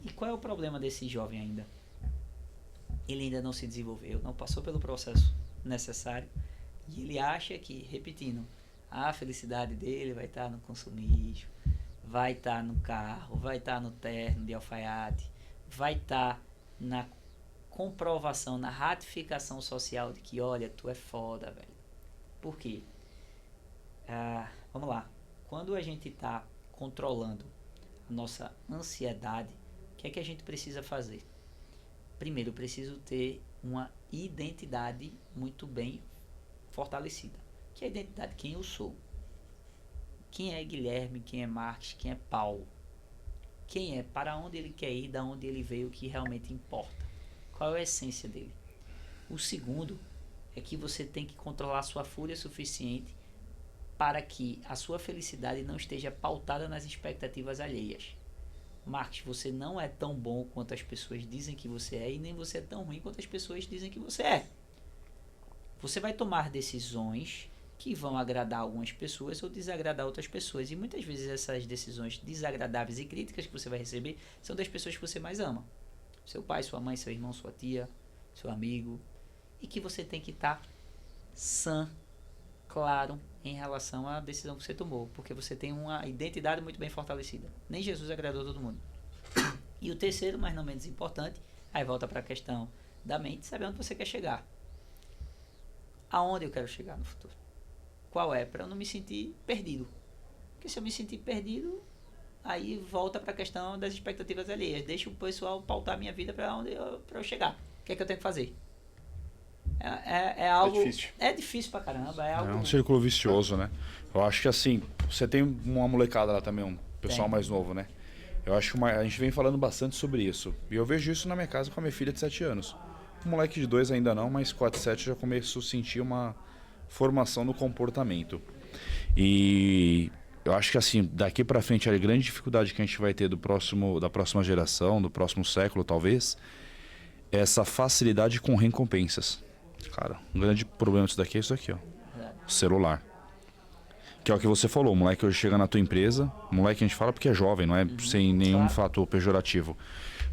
Speaker 2: E qual é o problema desse jovem ainda? Ele ainda não se desenvolveu, não passou pelo processo necessário. E ele acha que, repetindo, a felicidade dele vai estar no consumismo, vai estar no carro, vai estar no terno de alfaiate, vai estar na comprovação, na ratificação social de que, olha, tu é foda, velho. Por quê? Vamos lá. Quando a gente está controlando a nossa ansiedade, o que é que a gente precisa fazer? Primeiro, eu preciso ter uma identidade muito bem fortalecida. que é a identidade, quem eu sou. Quem é Guilherme, quem é Marques, quem é Paulo. Quem é, para onde ele quer ir, da onde ele veio, o que realmente importa. Qual é a essência dele. O segundo é que você tem que controlar a sua fúria suficiente para que a sua felicidade não esteja pautada nas expectativas alheias. Marques, você não é tão bom quanto as pessoas dizem que você é e nem você é tão ruim quanto as pessoas dizem que você é. Você vai tomar decisões que vão agradar algumas pessoas ou desagradar outras pessoas. E muitas vezes essas decisões desagradáveis e críticas que você vai receber são das pessoas que você mais ama. Seu pai, sua mãe, seu irmão, sua tia, seu amigo. E que você tem que estar sã, claro, em relação à decisão que você tomou. Porque você tem uma identidade muito bem fortalecida. Nem Jesus agradou todo mundo. E o terceiro, mas não menos importante, aí volta para a questão da mente, saber onde você quer chegar. Aonde eu quero chegar no futuro? Qual é? Para eu não me sentir perdido. Porque se eu me sentir perdido, aí volta para a questão das expectativas alheias. Deixa o pessoal pautar a minha vida para eu chegar. O que é que eu tenho que fazer? É algo... É difícil pra caramba. É
Speaker 3: um círculo vicioso, né? Eu acho que assim, você tem uma molecada lá também, um pessoal mais novo, né? Eu acho que a gente vem falando bastante sobre isso. E eu vejo isso na minha casa com a minha filha de 7 anos. O moleque de 2 ainda não, mas 4, 7 já começou a sentir uma formação no comportamento. E eu acho que assim, daqui pra frente, a grande dificuldade que a gente vai ter da próxima geração, do próximo século talvez, é essa facilidade com recompensas. Cara, um grande problema disso daqui é isso aqui, ó. O celular. Que é o que você falou, o moleque hoje chega na tua empresa, moleque a gente fala porque é jovem, não é sem nenhum fator pejorativo.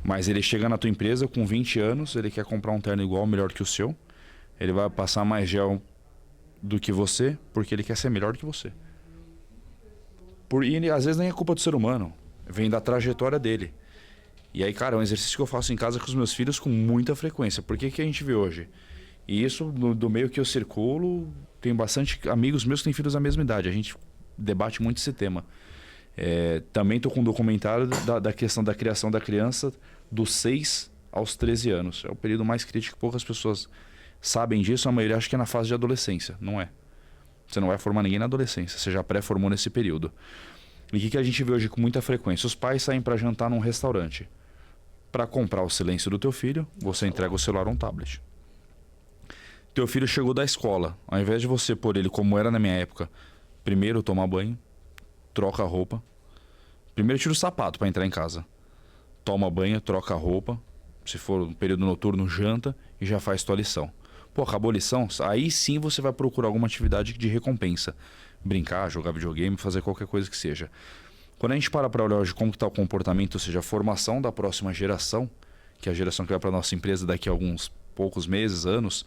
Speaker 3: Mas ele chega na tua empresa com 20 anos, ele quer comprar um terno igual, melhor que o seu. Ele vai passar mais gel do que você, porque ele quer ser melhor do que você. E às vezes nem é culpa do ser humano, vem da trajetória dele. E aí, cara, é um exercício que eu faço em casa com os meus filhos com muita frequência. Por que a gente vê hoje? E isso, do meio que eu circulo, tem bastante amigos meus que têm filhos da mesma idade. A gente debate muito esse tema. Também estou com um documentário da questão da criação da criança dos 6 aos 13 anos. É o período mais crítico, poucas pessoas sabem disso. A maioria acha que é na fase de adolescência. Não é. Você não vai formar ninguém na adolescência. Você já pré-formou nesse período. E o que a gente vê hoje com muita frequência? Os pais saem para jantar num restaurante. Para comprar o silêncio do teu filho, você entrega o celular ou um tablet. Teu filho chegou da escola. Ao invés de você pôr ele como era na minha época, primeiro toma banho, troca a roupa. Primeiro tira o sapato para entrar em casa. Toma banho, troca a roupa. Se for um período noturno, janta e já faz tua lição. Pô, acabou a lição? Aí sim você vai procurar alguma atividade de recompensa. Brincar, jogar videogame, fazer qualquer coisa que seja. Quando a gente para olhar hoje como está o comportamento, ou seja, a formação da próxima geração, que é a geração que vai para a nossa empresa daqui a alguns poucos meses, anos,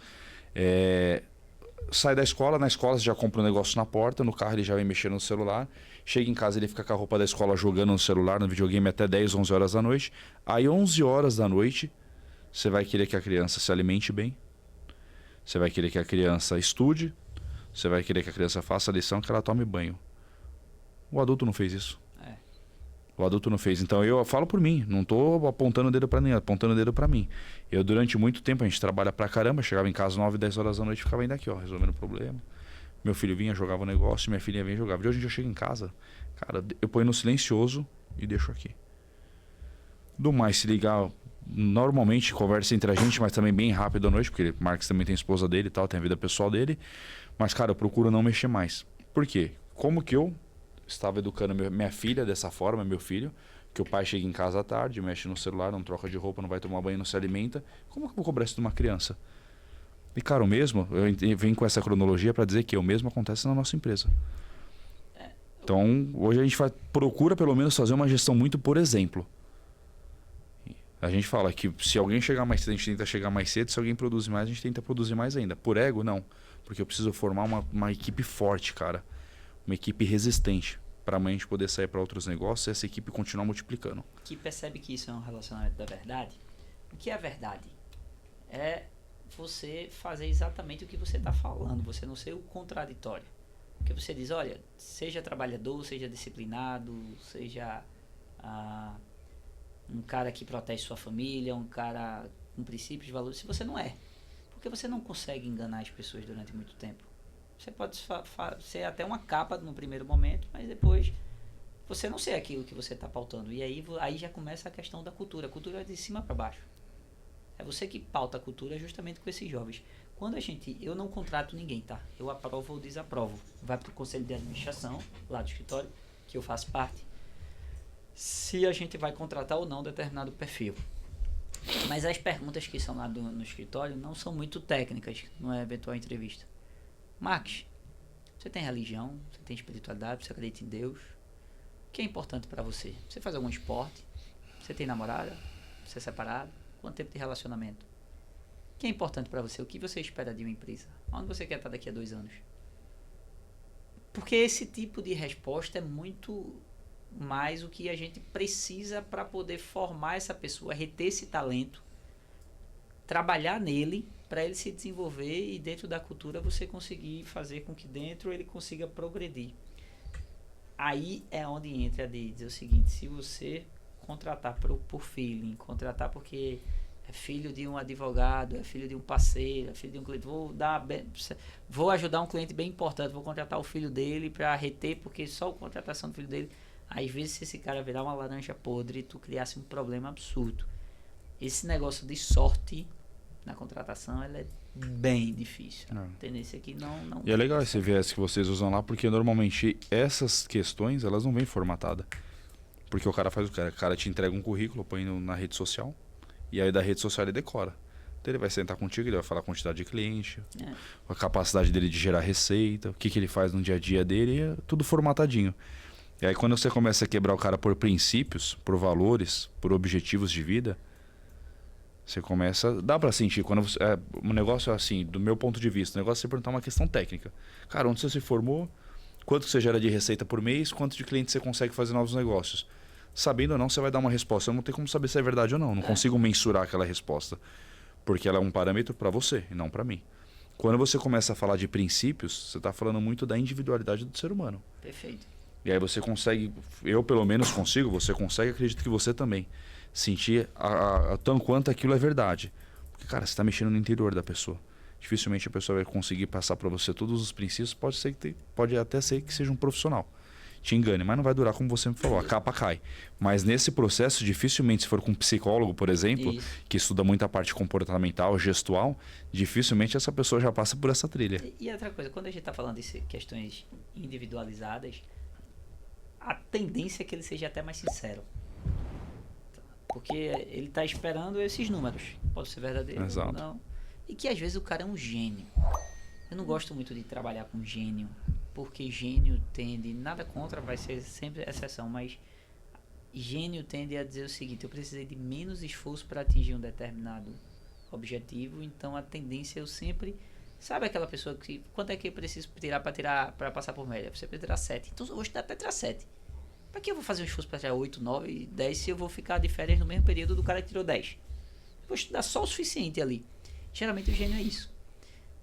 Speaker 3: sai da escola, na escola você já compra um negócio na porta, no carro ele já vem mexendo no celular, chega em casa ele fica com a roupa da escola jogando no celular, no videogame até 10, 11 horas da noite. Aí 11 horas da noite você vai querer que a criança se alimente bem, você vai querer que a criança estude, você vai querer que a criança faça a lição, que ela tome banho. O adulto não fez isso. O adulto não fez. Então eu falo por mim, não estou apontando o dedo para ninguém, apontando o dedo para mim. Eu durante muito tempo, a gente trabalha pra caramba, chegava em casa 9, 10 horas da noite, ficava ainda aqui, ó, resolvendo o problema. Meu filho vinha, jogava o negócio, minha filhinha vinha e jogava. E hoje em dia eu chego em casa, cara, eu ponho no silencioso e deixo aqui. Do mais, se ligar, normalmente conversa entre a gente, mas também bem rápido à noite, porque o Marcos também tem a esposa dele e tal, tem a vida pessoal dele. Mas, cara, eu procuro não mexer mais. Por quê? Como que eu estava educando minha filha dessa forma, meu filho, que o pai chega em casa à tarde, mexe no celular, não troca de roupa, não vai tomar banho, não se alimenta. Como que eu vou cobrar isso de uma criança? E, cara, o mesmo, eu venho com essa cronologia para dizer que o mesmo acontece na nossa empresa. Então, hoje a gente procura pelo menos fazer uma gestão muito por exemplo. A gente fala que se alguém chegar mais cedo, a gente tenta chegar mais cedo. Se alguém produzir mais, a gente tenta produzir mais ainda. Por ego, não. Porque eu preciso formar uma equipe forte, cara. Uma equipe resistente. Para amanhã a gente poder sair para outros negócios e essa equipe continuar multiplicando.
Speaker 2: Que percebe que isso é um relacionamento da verdade. O que é a verdade? É você fazer exatamente o que você está falando. Você não ser o contraditório. Porque você diz, olha, seja trabalhador, seja disciplinado, seja um cara que protege sua família, um cara com princípios, valores, se você não é. Porque você não consegue enganar as pessoas durante muito tempo. Você pode ser até uma capa no primeiro momento, mas depois você não ser aquilo que você está pautando. E aí já começa a questão da cultura. A cultura é de cima para baixo. É você que pauta a cultura justamente com esses jovens. Quando eu não contrato ninguém, tá? Eu aprovo ou desaprovo. Vai para o conselho de administração, lá do escritório, que eu faço parte, se a gente vai contratar ou não determinado perfil. Mas as perguntas que são lá no escritório não são muito técnicas, numa eventual entrevista. Marcos, você tem religião? Você tem espiritualidade? Você acredita em Deus? O que é importante para você? Você faz algum esporte? Você tem namorada? Você é separado? Quanto tempo de relacionamento? O que é importante para você? O que você espera de uma empresa? Onde você quer estar daqui a 2 anos? Porque esse tipo de resposta é muito mais o que a gente precisa para poder formar essa pessoa, reter esse talento, trabalhar nele para ele se desenvolver e dentro da cultura você conseguir fazer com que dentro ele consiga progredir. Aí é onde entra de dizer o seguinte: se você contratar por feeling, contratar porque é filho de um advogado, é filho de um parceiro, é filho de um cliente, vou ajudar um cliente bem importante, vou contratar o filho dele para reter, porque só a contratação do filho dele, às vezes se esse cara virar uma laranja podre, tu criasse um problema absurdo. Esse negócio de sorte na contratação, ela é bem difícil. A tendência aqui não...
Speaker 3: E é legal esse viés que vocês usam lá, porque normalmente essas questões, elas não vêm formatadas. Porque o cara faz o que? O cara te entrega um currículo, põe na rede social, e aí da rede social ele decora. Então ele vai sentar contigo, ele vai falar a quantidade de cliente, a capacidade dele de gerar receita, o que ele faz no dia a dia dele, é tudo formatadinho. E aí quando você começa a quebrar o cara por princípios, por valores, por objetivos de vida, você começa... Dá pra sentir. Quando você, um negócio assim, do meu ponto de vista, o negócio é você perguntar uma questão técnica. Cara, onde você se formou? Quanto você gera de receita por mês? Quanto de clientes você consegue fazer novos negócios? Sabendo ou não, você vai dar uma resposta. Eu não tenho como saber se é verdade ou não. Não consigo mensurar aquela resposta. Porque ela é um parâmetro para você e não para mim. Quando você começa a falar de princípios, você está falando muito da individualidade do ser humano.
Speaker 2: Perfeito.
Speaker 3: E aí você consegue, eu pelo menos consigo, você consegue, acredito que você também, sentir tão quanto aquilo é verdade. Porque, cara, você está mexendo no interior da pessoa. Dificilmente a pessoa vai conseguir passar para você todos os princípios. Pode até ser que seja um profissional. Te engane, mas não vai durar como você me falou. A capa cai. Mas nesse processo, dificilmente, se for com um psicólogo, por exemplo, que estuda muito a parte comportamental, gestual, dificilmente essa pessoa já passa por essa trilha.
Speaker 2: E outra coisa, quando a gente está falando de questões individualizadas, a tendência é que ele seja até mais sincero. Porque ele está esperando esses números. Pode ser verdadeiro ou não. E que às vezes o cara é um gênio. Eu não gosto muito de trabalhar com gênio, porque gênio tende, nada contra, vai ser sempre exceção, mas gênio tende a dizer o seguinte: eu precisei de menos esforço para atingir um determinado objetivo, então a tendência eu sempre... Sabe aquela pessoa que, quanto é que eu preciso tirar para passar por média? Você precisa tirar 7. Então hoje dá para tirar 7. Para que eu vou fazer um esforço para tirar 8, 9, 10 se eu vou ficar de férias no mesmo período do cara que tirou 10? Vou estudar só o suficiente ali. Geralmente o gênio é isso.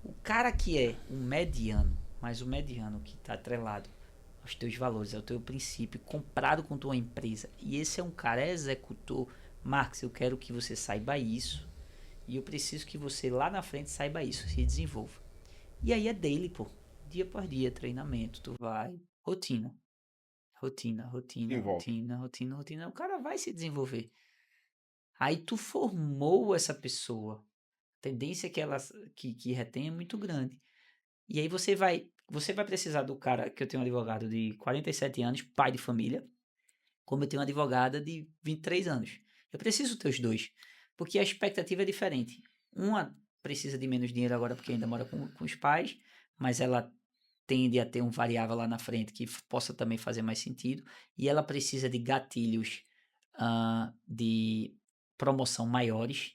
Speaker 2: O cara que é um mediano, mas o mediano que está atrelado aos teus valores, ao teu princípio, comprado com tua empresa, e esse é um cara executor. Marcos, eu quero que você saiba isso, e eu preciso que você lá na frente saiba isso, se desenvolva. E aí é daily, pô. Dia por dia, treinamento, tu vai, rotina. Rotina. O cara vai se desenvolver. Aí tu formou essa pessoa. A tendência que ela que retém é muito grande. E aí você vai precisar do cara, que eu tenho um advogado de 47 anos, pai de família, como eu tenho uma advogada de 23 anos. Eu preciso ter os dois, porque a expectativa é diferente. Uma precisa de menos dinheiro agora porque ainda mora com os pais, mas ela tende a ter um variável lá na frente que possa também fazer mais sentido, e ela precisa de gatilhos de promoção maiores,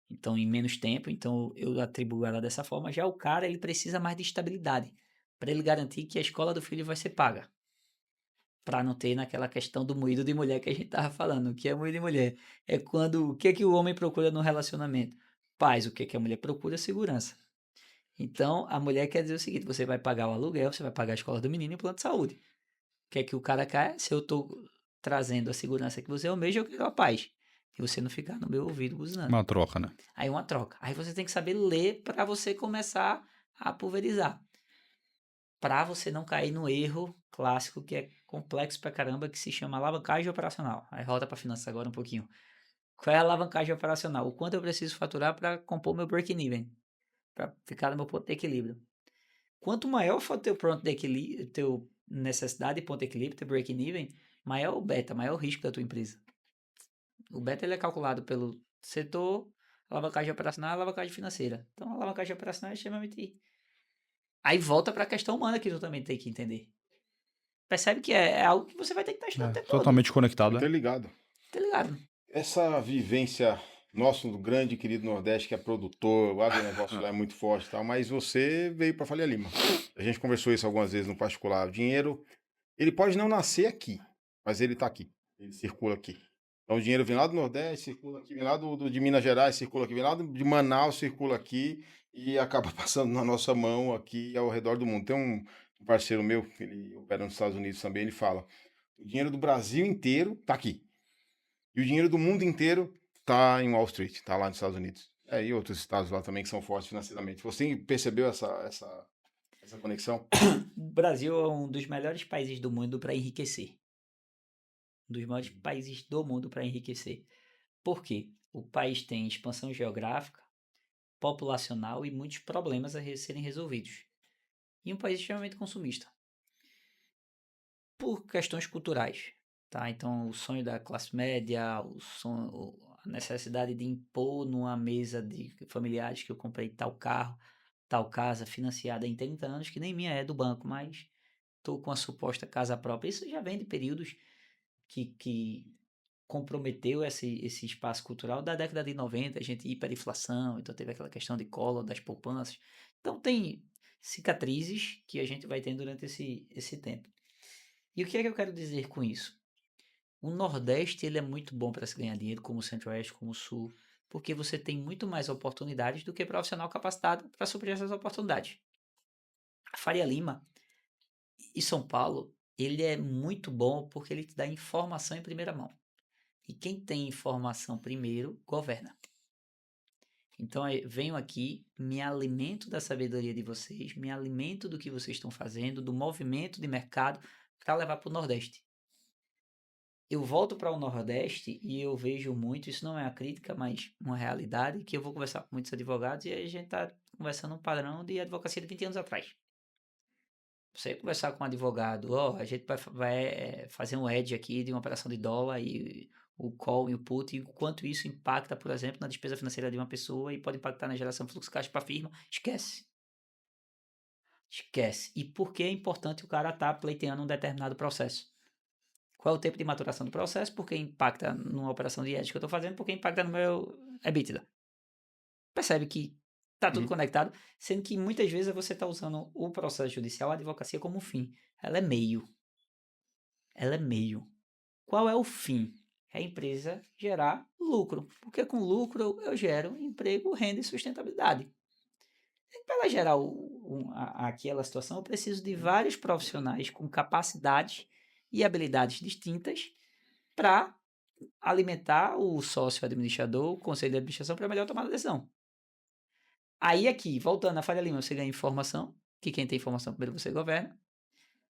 Speaker 2: então em menos tempo, então eu atribuo ela dessa forma. Já o cara, ele precisa mais de estabilidade, para ele garantir que a escola do filho vai ser paga, para não ter naquela questão do moído de mulher que a gente tava falando. O que é moído de mulher? É quando, o que é que o homem procura no relacionamento? Paz. O que é que a mulher procura? Segurança. Então, a mulher quer dizer o seguinte: você vai pagar o aluguel, você vai pagar a escola do menino e o plano de saúde. O que é que o cara quer? Se eu tô trazendo a segurança que você almeja, eu quero a paz. E você não ficar no meu ouvido buzinando.
Speaker 3: Uma troca, né?
Speaker 2: Aí uma troca. Aí você tem que saber ler para você começar a pulverizar. para você não cair no erro clássico que é complexo pra caramba, que se chama alavancagem operacional. Aí volta para finanças agora um pouquinho. Qual é a alavancagem operacional? O quanto eu preciso faturar para compor meu break-even, para ficar no meu ponto de equilíbrio. Quanto maior for teu ponto de equilíbrio, teu necessidade de ponto de equilíbrio, teu break-even, maior o beta, maior o risco da tua empresa. O beta ele é calculado pelo setor, alavancagem operacional e alavancagem financeira. Então, a alavancagem operacional é extremamente... Aí volta para a questão humana que tu também tem que entender. Percebe que é algo que você vai ter que estar estudando o tempo todo.
Speaker 3: Totalmente conectado, né?
Speaker 1: Interligado.
Speaker 2: Tá ligado?
Speaker 1: Essa vivência nosso do grande e querido Nordeste, que é produtor, o agronegócio lá é muito forte e tal, mas você veio para Faria Lima. A gente conversou isso algumas vezes no particular. O dinheiro, ele pode não nascer aqui, mas ele está aqui, ele circula aqui. Então o dinheiro vem lá do Nordeste, circula aqui, vem lá de Minas Gerais, circula aqui, vem lá de Manaus, circula aqui e acaba passando na nossa mão aqui ao redor do mundo. Tem um parceiro meu, ele opera nos Estados Unidos também, ele fala, o dinheiro do Brasil inteiro está aqui. E o dinheiro do mundo inteiro tá em Wall Street, tá lá nos Estados Unidos. E outros estados lá também que são fortes financeiramente. Você percebeu essa conexão?
Speaker 2: O Brasil é um dos melhores países do mundo para enriquecer. Um dos maiores países do mundo para enriquecer. Por quê? O país tem expansão geográfica, populacional e muitos problemas a serem resolvidos. E um país extremamente consumista. Por questões culturais. Tá? Então, o sonho da classe média, a necessidade de impor numa mesa de familiares que eu comprei tal carro, tal casa financiada em 30 anos, que nem minha é do banco, mas estou com a suposta casa própria. Isso já vem de períodos que comprometeu esse espaço cultural da década de 90, a gente hiperinflação, então teve aquela questão de Collor, das poupanças. Então tem cicatrizes que a gente vai tendo durante esse tempo. E o que é que eu quero dizer com isso? O Nordeste ele é muito bom para se ganhar dinheiro, como o Centro-Oeste, como o Sul, porque você tem muito mais oportunidades do que profissional capacitado para suprir essas oportunidades. A Faria Lima e São Paulo, ele é muito bom porque ele te dá informação em primeira mão. E quem tem informação primeiro, governa. Então, venho aqui, me alimento da sabedoria de vocês, me alimento do que vocês estão fazendo, do movimento de mercado para levar para o Nordeste. Eu volto para o Nordeste e eu vejo muito, isso não é uma crítica, mas uma realidade, que eu vou conversar com muitos advogados e a gente está conversando um padrão de advocacia de 20 anos atrás. Você conversar com um advogado, a gente vai fazer um hedge aqui de uma operação de dólar e o call e o put, e o quanto isso impacta, por exemplo, na despesa financeira de uma pessoa e pode impactar na geração de fluxo de caixa para a firma, esquece. Esquece. E por que é importante o cara estar pleiteando um determinado processo? Qual é o tempo de maturação do processo? Porque impacta numa operação de hedge que eu estou fazendo, porque impacta no meu EBITDA. Percebe que está tudo conectado, sendo que muitas vezes você está usando o processo judicial, a advocacia, como um fim. Ela é meio. Ela é meio. Qual é o fim? É a empresa gerar lucro. Porque com lucro eu gero emprego, renda e sustentabilidade. E para ela gerar aquela situação, eu preciso de vários profissionais com capacidades e habilidades distintas para alimentar o sócio administrador, o conselho de administração para melhor tomar a decisão. Aí aqui, voltando à Faria Lima, você ganha informação, que quem tem informação primeiro você governa.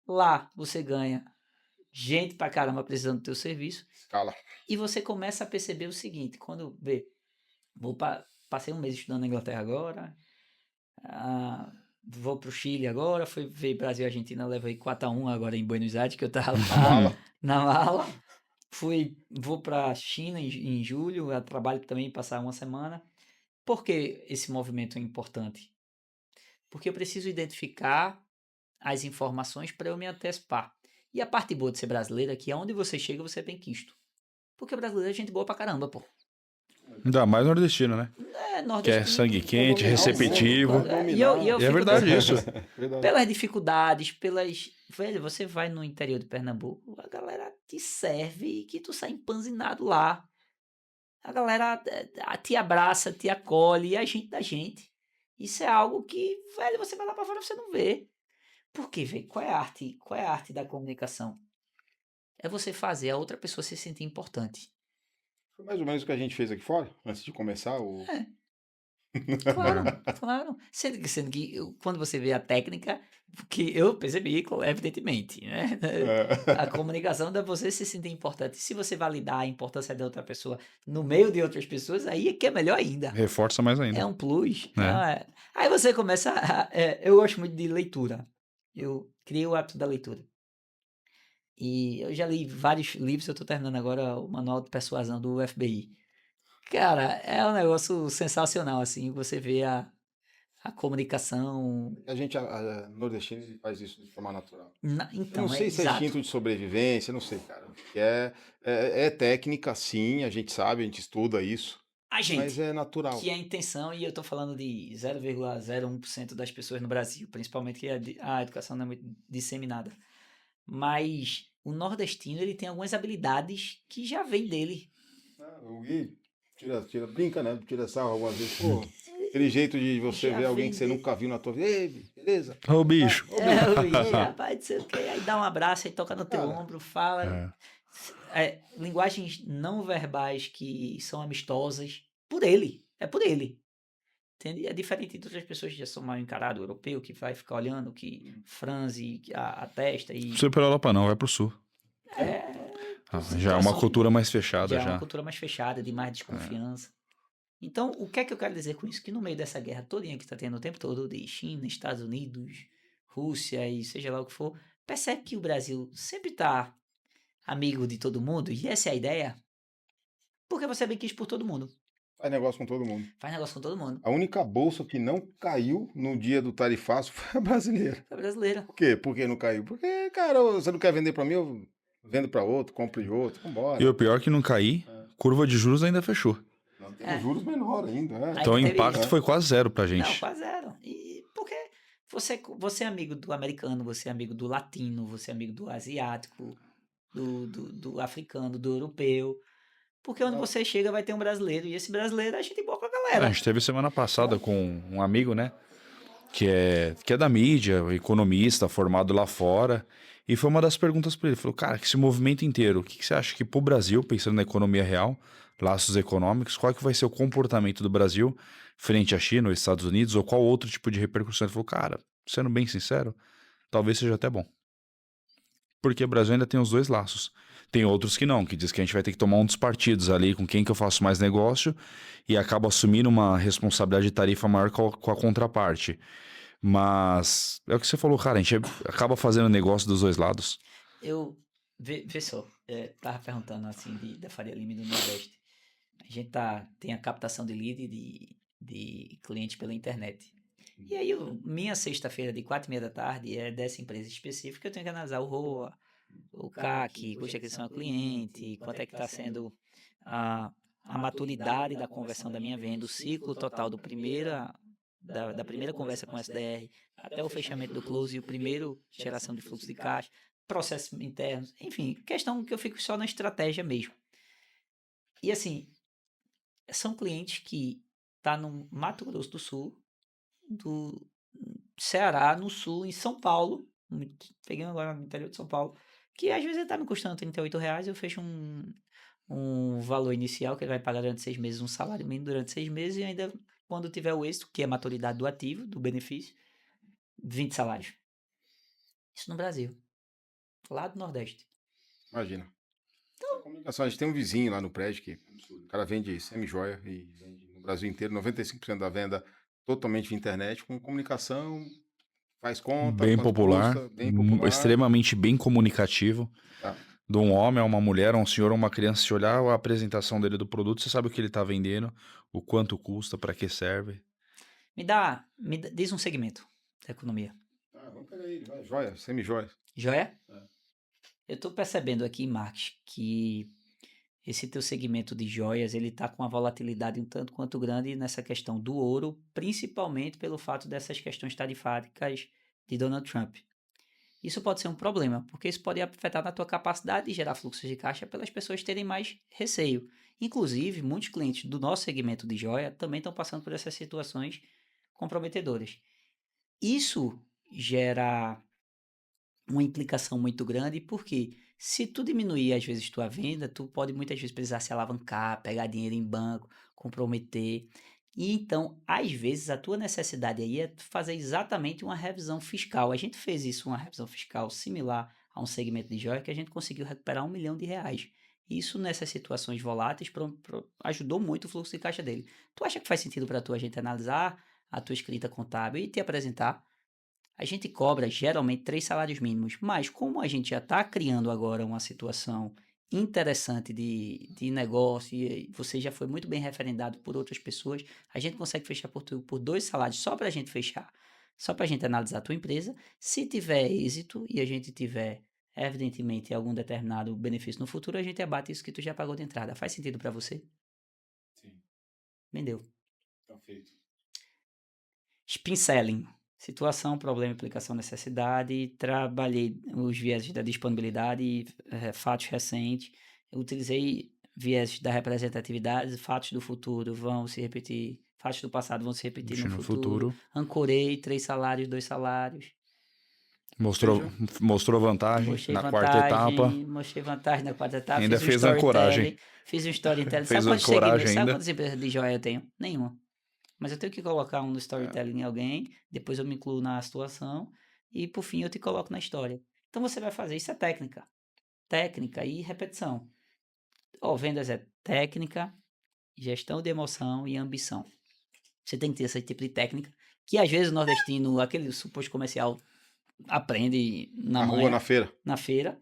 Speaker 2: Lá você ganha gente pra caramba precisando do teu serviço.
Speaker 1: Escala.
Speaker 2: E você começa a perceber o seguinte, quando passei um mês estudando na Inglaterra agora, vou pro Chile agora, fui ver Brasil e Argentina, levei 4-1 agora em Buenos Aires, que eu tava lá na mala. Vou pra China em julho, eu trabalho também, passar uma semana. Por que esse movimento é importante? Porque eu preciso identificar as informações para eu me antecipar. E a parte boa de ser brasileiro é que aonde você chega, você tem quisto. Porque brasileiro é gente boa pra caramba, pô.
Speaker 3: Ainda mais nordestino, né? Que é sangue quente, receptivo.
Speaker 2: E é
Speaker 3: verdade isso.
Speaker 2: Pelas dificuldades, Velho, você vai no interior de Pernambuco, a galera te serve e que tu sai empanzinado lá. A galera te abraça, te acolhe, e a gente da gente. Isso é algo que, velho, você vai lá pra fora e você não vê. Por quê, velho? Qual é a arte da comunicação? É você fazer a outra pessoa se sentir importante.
Speaker 1: Foi mais ou menos o que a gente fez aqui fora, antes de começar.
Speaker 2: Claro, claro. Sendo que quando você vê a técnica, que eu percebi, evidentemente, né? A comunicação dá você se sentir importante. Se você validar a importância da outra pessoa no meio de outras pessoas, aí é que é melhor ainda.
Speaker 3: Reforça mais
Speaker 2: É
Speaker 3: ainda.
Speaker 2: um plus.
Speaker 3: É.
Speaker 2: Aí você começa. Eu gosto muito de leitura. Eu criei o hábito da leitura. E eu já li vários livros, eu tô terminando agora o Manual de Persuasão do FBI. Cara, é um negócio sensacional, assim, você vê a comunicação.
Speaker 1: A gente, nordestino, ele faz isso de forma natural. Eu não
Speaker 2: Então, é
Speaker 1: sei se é
Speaker 2: exato.
Speaker 1: instinto de sobrevivência, não sei, cara. É técnica, sim, a gente sabe, a gente estuda isso,
Speaker 2: A
Speaker 1: mas
Speaker 2: gente,
Speaker 1: é natural.
Speaker 2: que é a intenção, e eu tô falando de 0,01% das pessoas no Brasil, principalmente que a educação não é muito disseminada. Mas o nordestino, ele tem algumas habilidades que já vem dele.
Speaker 1: O Gui brinca, né? Tira sarro algumas vezes. Pô, aquele jeito de você
Speaker 2: Já
Speaker 1: ver alguém
Speaker 2: vem
Speaker 1: que você
Speaker 2: dele.
Speaker 1: nunca viu na tua vida. Ei, beleza?
Speaker 3: Ô, bicho.
Speaker 1: Ô, bicho.
Speaker 2: O bicho, rapaz, não sei o que, aí dá um abraço, aí toca no teu
Speaker 1: Cara,
Speaker 2: ombro, fala.
Speaker 3: É.
Speaker 2: Linguagens não verbais que são amistosas, por ele, é por ele. Entende? É diferente de outras pessoas que já são mal encaradas, o europeu, que vai ficar olhando, que franze a testa
Speaker 3: Não
Speaker 2: e.
Speaker 3: precisa ir pra Europa, não, vai pro sul.
Speaker 2: Por
Speaker 3: Já é uma
Speaker 2: situação,
Speaker 3: cultura mais fechada,
Speaker 2: já é uma
Speaker 3: já.
Speaker 2: cultura mais fechada, de mais desconfiança. Então, o que é que eu quero dizer com isso? Que no meio dessa guerra todinha que está tendo o tempo todo, de China, Estados Unidos, Rússia e seja lá o que for, percebe que o Brasil sempre está amigo de todo mundo, e essa é a ideia, porque você é bem quis por todo mundo.
Speaker 1: faz negócio com todo mundo.
Speaker 2: Faz negócio com todo mundo.
Speaker 1: A única bolsa que não caiu no dia do tarifaço foi a brasileira.
Speaker 2: É brasileira.
Speaker 1: Por quê? Por que não caiu? Porque, cara, você não quer vender pra mim, eu vendo pra outro, compro de outro,
Speaker 3: E
Speaker 1: vambora.
Speaker 3: o pior é que não cair, curva de juros ainda fechou.
Speaker 1: Não, tem juros menor ainda, né?
Speaker 3: Então o
Speaker 2: Ainda teve
Speaker 3: impacto
Speaker 2: isso.
Speaker 3: foi quase zero pra
Speaker 2: Não,
Speaker 3: gente.
Speaker 2: quase zero. E porque você é amigo do americano, você é amigo do latino, você é amigo do asiático, do africano, do europeu. Porque onde você chega vai ter um brasileiro, e esse brasileiro é gente boa com a
Speaker 3: A
Speaker 2: galera.
Speaker 3: gente teve semana passada com um amigo, né? Que é da mídia, economista, formado lá fora. E foi uma das perguntas para ele. Falou, cara, que esse movimento inteiro, o que você acha que pro Brasil, pensando na economia real, laços econômicos, qual que vai ser o comportamento do Brasil frente à China, ou Estados Unidos, ou qual outro tipo de repercussão? Ele falou, cara, sendo bem sincero, talvez seja até bom. Porque o Brasil ainda tem os dois laços. Tem outros que não, que diz que a gente vai ter que tomar um dos partidos ali com quem que eu faço mais negócio e acaba assumindo uma responsabilidade de tarifa maior com a contraparte. Mas é o que você falou, cara, a gente acaba fazendo negócio dos dois lados.
Speaker 2: Vê só, tava perguntando assim da Faria Lima e do Nordeste. A gente tem a captação de lead de clientes pela internet. E aí, minha sexta-feira de 4h30 da tarde é dessa empresa específica, eu tenho que analisar o ROA, o CAC, custo de aquisição ao cliente, quanto é que está sendo a maturidade da conversão da minha venda, o ciclo total da primeira conversa com o SDR até o fechamento do close e o primeiro geração de fluxo de caixa, processos internos, enfim, questão que eu fico só na estratégia mesmo. E assim, são clientes que tá no Mato Grosso do Sul, do Ceará, no Sul, em São Paulo, peguei agora no interior de São Paulo, que às vezes ele tá me custando R$ 38, eu fecho um valor inicial que ele vai pagar durante 6 meses, um salário mínimo durante 6 meses, e ainda quando tiver o êxito, que é a maturidade do ativo, do benefício, 20 salários. Isso no Brasil, lá do Nordeste.
Speaker 1: Imagina. Comunicação, a gente tem um vizinho lá no prédio que o cara vende semi-joia e vende no Brasil inteiro, 95% da venda totalmente de internet, com comunicação, faz conta,
Speaker 3: Bem
Speaker 1: quanto
Speaker 3: popular,
Speaker 1: custa, bem popular.
Speaker 3: extremamente bem comunicativo.
Speaker 1: Tá.
Speaker 3: De um homem a uma mulher, a um senhor ou uma criança, se olhar a apresentação dele do produto, você sabe o que ele está vendendo, o quanto custa, para que serve.
Speaker 2: Diz um segmento da economia.
Speaker 1: Vamos pegar ele, vai, joia, semi-joia.
Speaker 2: Joia? Eu tô percebendo aqui, Marques, que esse teu segmento de joias, ele tá com uma volatilidade um tanto quanto grande nessa questão do ouro, principalmente pelo fato dessas questões tarifárias de Donald Trump. Isso pode ser um problema, porque isso pode afetar na tua capacidade de gerar fluxos de caixa pelas pessoas terem mais receio. Inclusive, muitos clientes do nosso segmento de joia também estão passando por essas situações comprometedoras. Isso gera uma implicação muito grande, porque se tu diminuir às vezes tua venda, tu pode muitas vezes precisar se alavancar, pegar dinheiro em banco, comprometer. E então, às vezes, a tua necessidade aí é fazer exatamente uma revisão fiscal. A gente fez isso, uma revisão fiscal similar a um segmento de joia, que a gente conseguiu recuperar R$ 1 milhão. Isso, nessas situações voláteis, ajudou muito o fluxo de caixa dele. Tu acha que faz sentido para tu a gente analisar a tua escrita contábil e te apresentar? A gente cobra geralmente 3 salários mínimos, mas como a gente já está criando agora uma situação interessante de negócio e você já foi muito bem referendado por outras pessoas, a gente consegue fechar por 2 salários só para a gente fechar, só para a gente analisar a tua empresa. Se tiver êxito e a gente tiver, evidentemente, algum determinado benefício no futuro, a gente abate isso que tu já pagou de entrada. Faz sentido para você?
Speaker 1: Sim,
Speaker 2: Vendeu.
Speaker 1: tá feito.
Speaker 2: Spin selling. Situação, problema, implicação, necessidade. Trabalhei os vieses da disponibilidade, fatos recentes. Eu utilizei vieses da representatividade, fatos do futuro vão se repetir, fatos do passado vão se repetir no futuro. Ancorei 3 salários, 2 salários.
Speaker 3: Mostrou vantagem
Speaker 2: Mostrei
Speaker 3: na quarta etapa.
Speaker 2: Mostrei vantagem na quarta etapa.
Speaker 3: Ainda
Speaker 2: fiz
Speaker 3: fez ancoragem.
Speaker 2: Fiz um storytelling.
Speaker 3: Fez
Speaker 2: Sabe quantos
Speaker 3: ancoragem
Speaker 2: seguidores, sabe
Speaker 3: ainda.
Speaker 2: quantas empresas de joia eu tenho? Nenhuma. Mas eu tenho que colocar um no storytelling em alguém, depois eu me incluo na situação e por fim eu te coloco na história. Então você vai fazer, isso é técnica. Técnica e repetição. Vendas é técnica, gestão de emoção e ambição. Você tem que ter esse tipo de técnica, que às vezes o nordestino, aquele suposto comercial, aprende
Speaker 1: Na rua, na feira.
Speaker 2: Na feira,